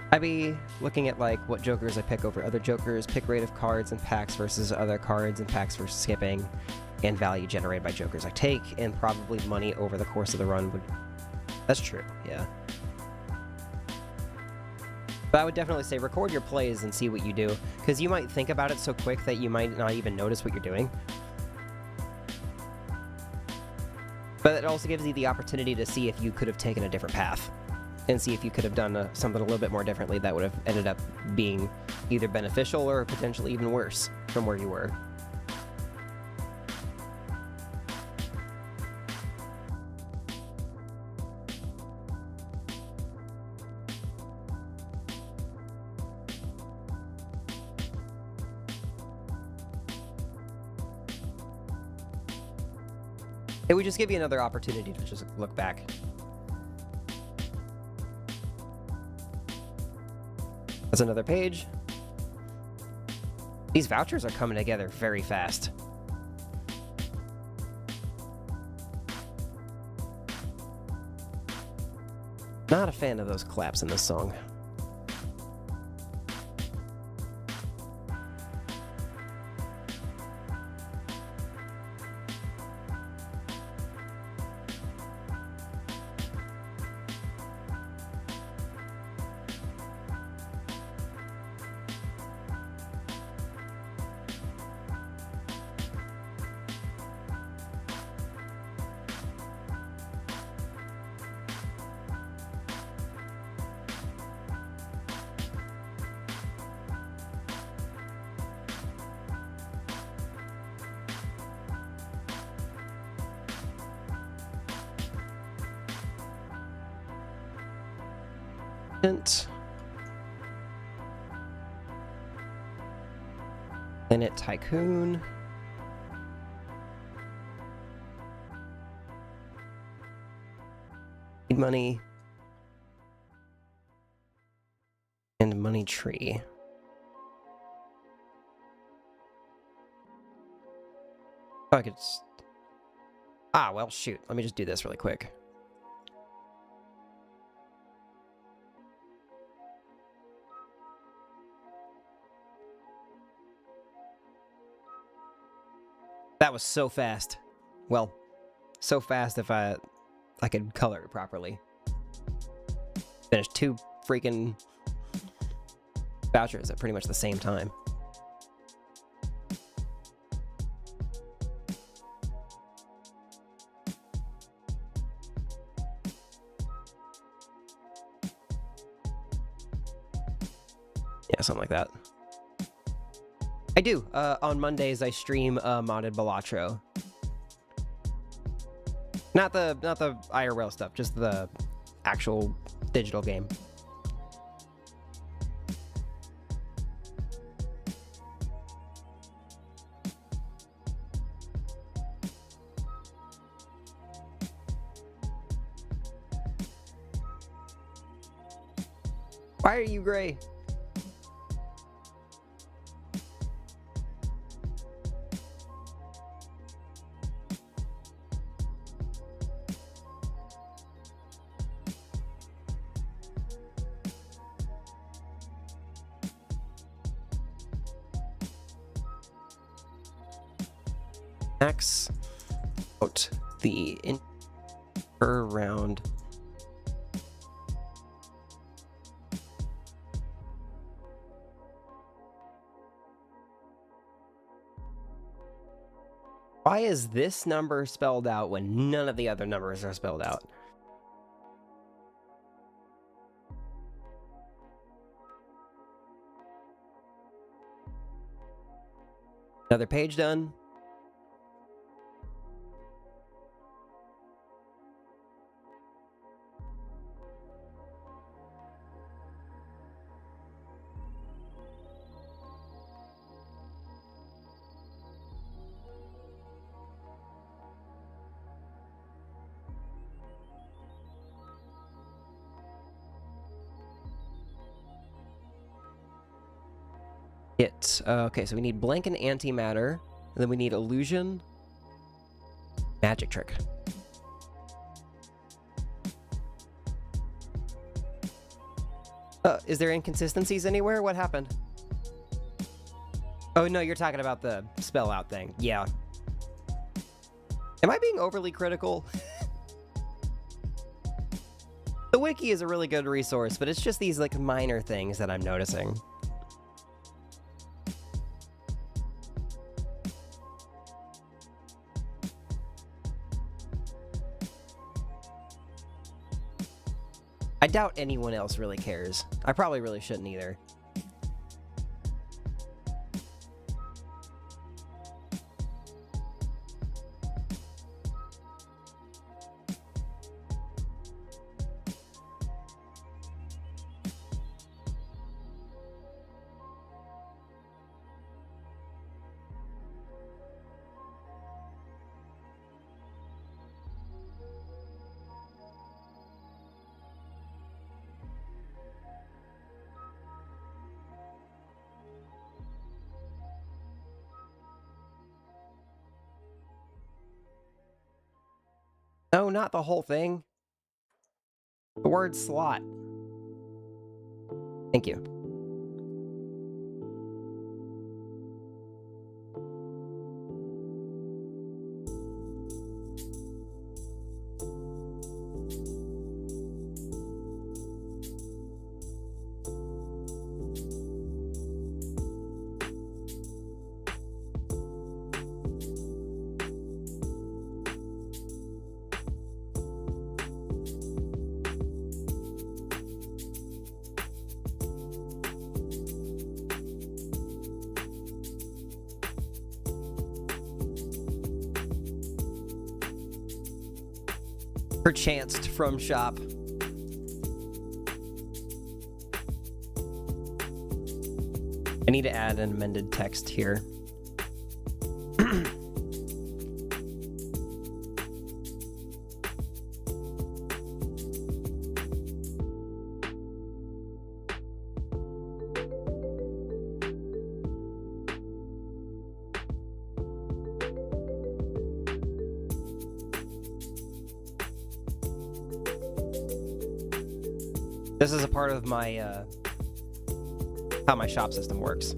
I'd be looking at like what jokers I pick over other jokers, pick rate of cards and packs versus other cards and packs versus skipping, and value generated by jokers I take, and probably money over the course of the run would... That's true, yeah. But I would definitely say record your plays and see what you do, because you might think about it so quick that you might not even notice what you're doing. But it also gives you the opportunity to see if you could have taken a different path, and see if you could have done something a little bit more differently that would have ended up being either beneficial or potentially even worse from where you were. It would just give you another opportunity to just look back. That's another page. These vouchers are coming together very fast. Not a fan of those claps in this song. Planet Tycoon. Need money. And money tree. Oh, I could just... Ah, well, shoot. Let me just do this really quick. That was so fast. Well, so fast if I could color it properly. Finished 2 freaking vouchers at pretty much the same time. Yeah, something like that. I do. On Mondays, I stream modded Balatro. Not the IRL stuff, just the actual digital game. Why are you gray? Max out the per round. Why is this number spelled out when none of the other numbers are spelled out? Another page done. Okay, so we need blank and antimatter, and then we need illusion, magic trick. Is there inconsistencies anywhere? What happened? Oh no, you're talking about the spell out thing. Yeah. Am I being overly critical? The wiki is a really good resource, but it's just these like minor things that I'm noticing. I doubt anyone else really cares. I probably really shouldn't either. No, not the whole thing. The word slot. Thank you. Perchanced from shop. I need to add an amended text here. This is a part of my, how my shop system works.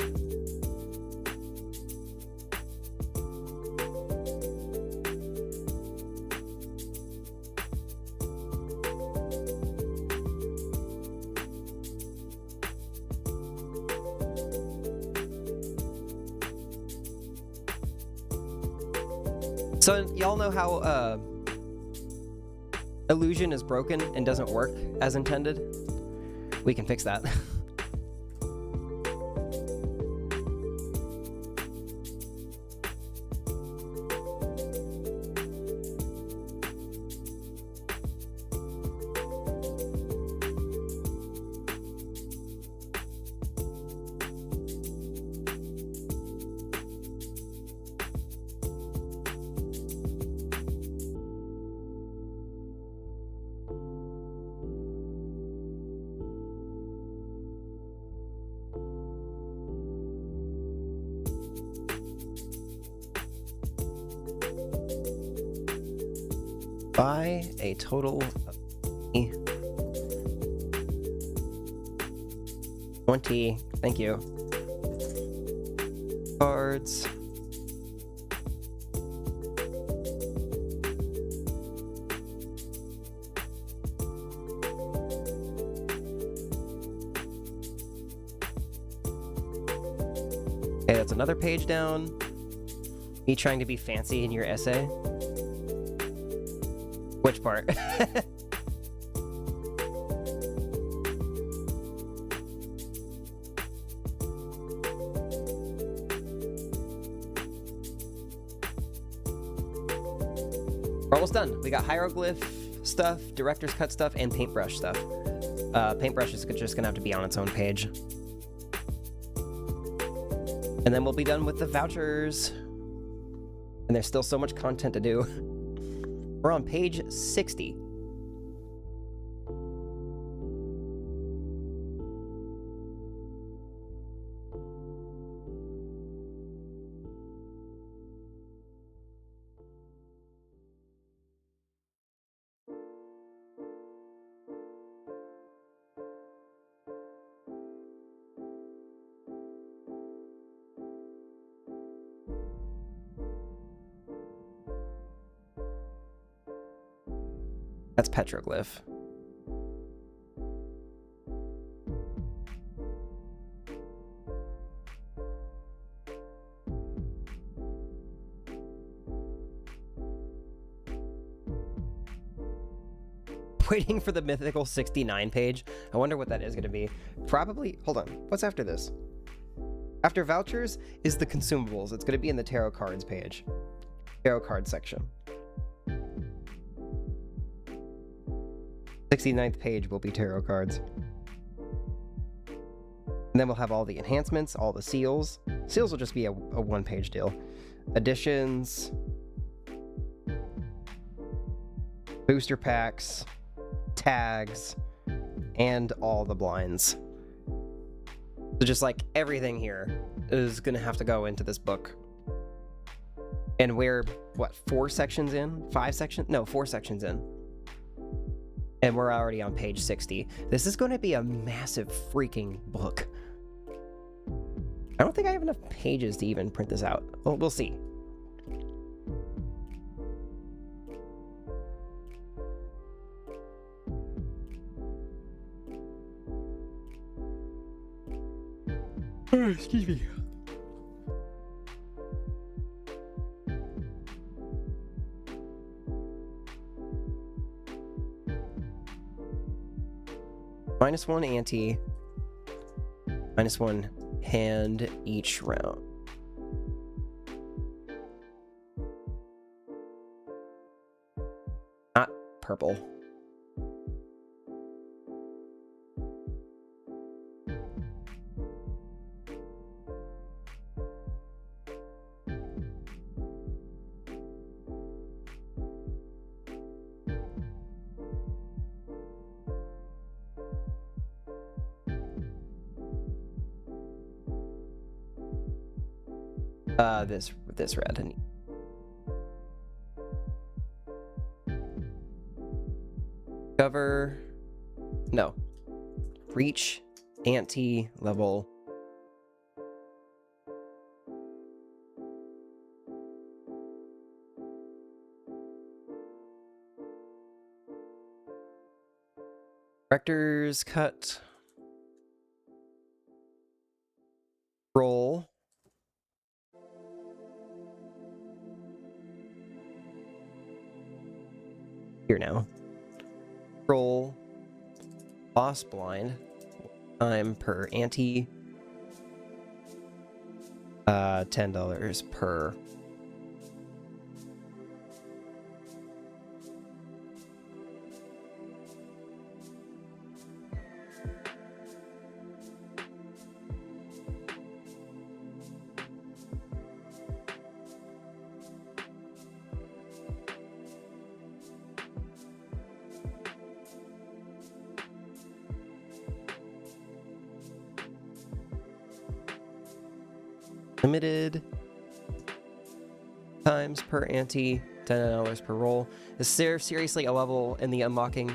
So, y'all know how, illusion is broken and doesn't work as intended? We can fix that. Buy a total of 20. Thank you. Cards. Okay, that's another page down. Me trying to be fancy in your essay. Which part? We're almost done. We got hieroglyph stuff, director's cut stuff, and paintbrush stuff. Paintbrush is just gonna have to be on its own page. And then we'll be done with the vouchers. And there's still so much content to do. We're on page 60. That's petroglyph. Waiting for the mythical 69 page. I wonder what that is going to be. Probably, hold on, what's after this? After vouchers is the consumables. It's going to be in the tarot cards page. Tarot card section. 69th page will be tarot cards. And then we'll have all the enhancements, all the seals. Seals will just be a one-page deal. Additions. Booster packs. Tags. And all the blinds. So just like everything here is going to have to go into this book. And we're, what, 4 sections in? 5 sections? No, 4 sections in. And we're already on page 60. This is going to be a massive freaking book. I don't think I have enough pages to even print this out. Well, we'll see. Excuse me. -1 ante, -1 hand each round. Not purple. This red. Cover. No. Reach ante level. Director's cut. Roll. Here now. Roll. Boss blind. Time per ante. $10 per. Limited times per ante $10 per roll. Is there seriously a level in the unlocking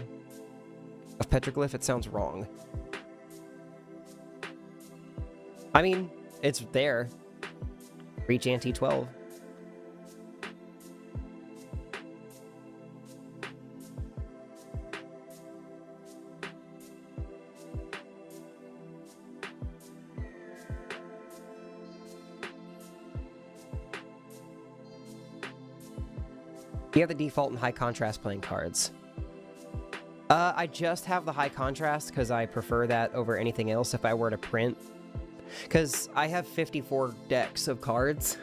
of Petroglyph? It sounds wrong. I mean, it's there. Reach Ante 12. You have the default and high contrast playing cards. I just have the high contrast because I prefer that over anything else if I were to print. Because I have 54 decks of cards,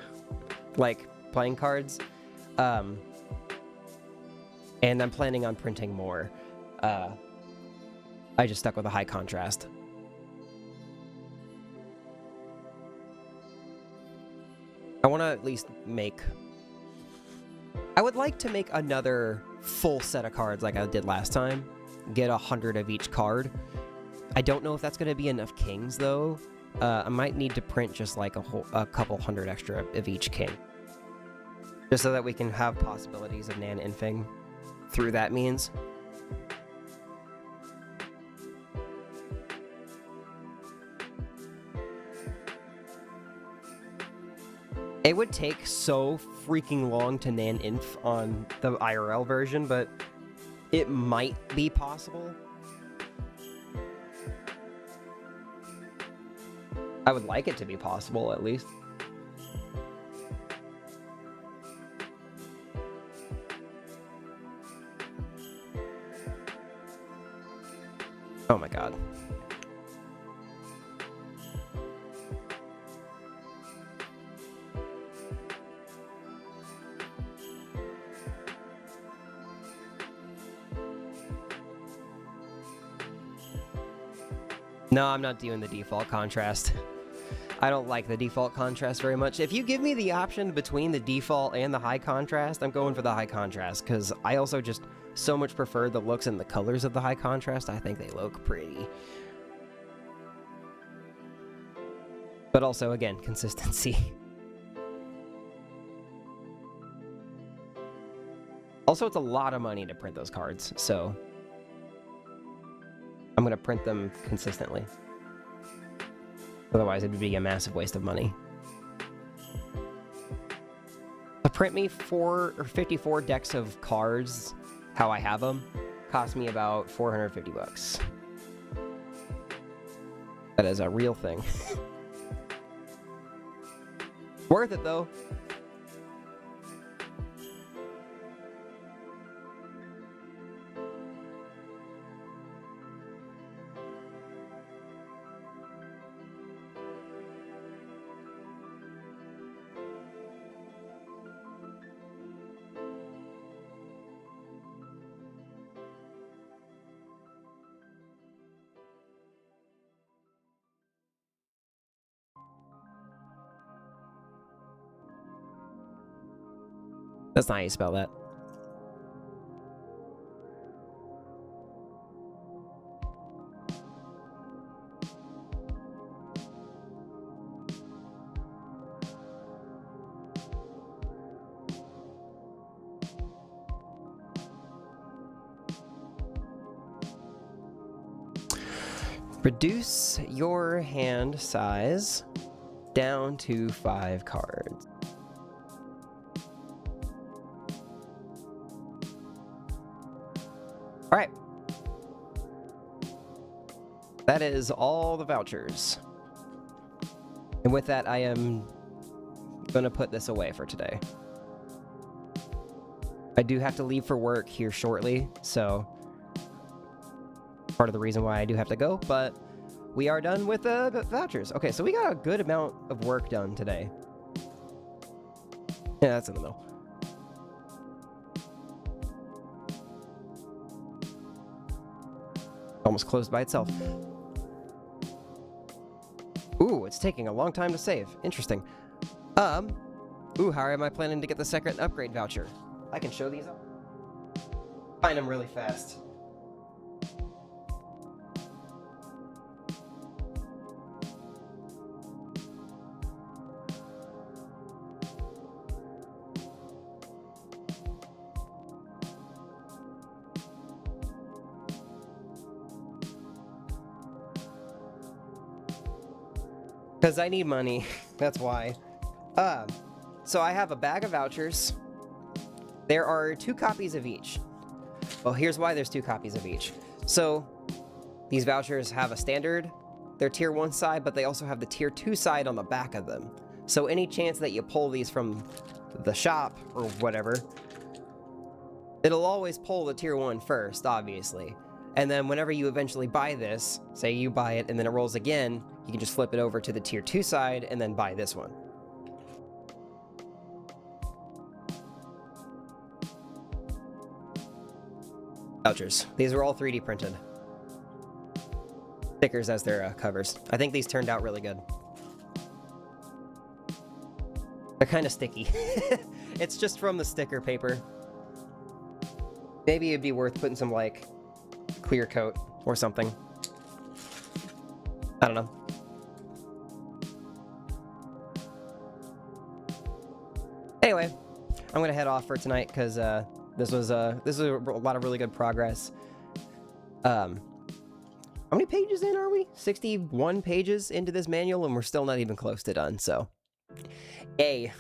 like playing cards, and I'm planning on printing more. I just stuck with a high contrast. I want to at least make... I would like to make another full set of cards like I did last time. Get 100 of each card. I don't know if that's going to be enough kings, though. I might need to print just like a couple hundred extra of each king. Just so that we can have possibilities of nan-infing through that means. It would take so freaking long to nan-inf on the IRL version, but it might be possible. I would like it to be possible, at least. Oh my god. No, I'm not doing the default contrast. I don't like the default contrast very much. If you give me the option between the default and the high contrast, I'm going for the high contrast, because I also just so much prefer the looks and the colors of the high contrast. I think they look pretty. But also, again, consistency. Also, it's a lot of money to print those cards, so I'm going to print them consistently. Otherwise, it would be a massive waste of money. To print me 4 or 54 decks of cards, how I have them, cost me about $450. That is a real thing. Worth it, though. That's not how you spell that. Reduce your hand size down to 5 cards. All right. That is all the vouchers. And with that, I am going to put this away for today. I do have to leave for work here shortly, so part of the reason why I do have to go, but we are done with the vouchers. Okay, so we got a good amount of work done today. Yeah, that's in the middle. Almost closed by itself. Ooh, it's taking a long time to save. Interesting. Ooh, how am I planning to get the second upgrade voucher? I can show these up. Find them really fast. Because I need money. That's why. So I have a bag of vouchers. There are 2 copies of each. Well, here's why there's 2 copies of each. So these vouchers have a standard, their tier 1 side, but they also have the tier 2 side on the back of them. So any chance that you pull these from the shop or whatever, it'll always pull the tier 1 first, obviously. And then whenever you eventually buy this, say you buy it and then it rolls again, you can just flip it over to the tier 2 side and then buy this one. Vouchers. These are all 3D printed. Stickers as their covers. I think these turned out really good. They're kind of sticky. It's just from the sticker paper. Maybe it'd be worth putting some, like, clear coat or something. I don't know. Anyway, I'm gonna head off for tonight because this was a lot of really good progress. How many pages in are we? 61 pages into this manual, and we're still not even close to done. So, A.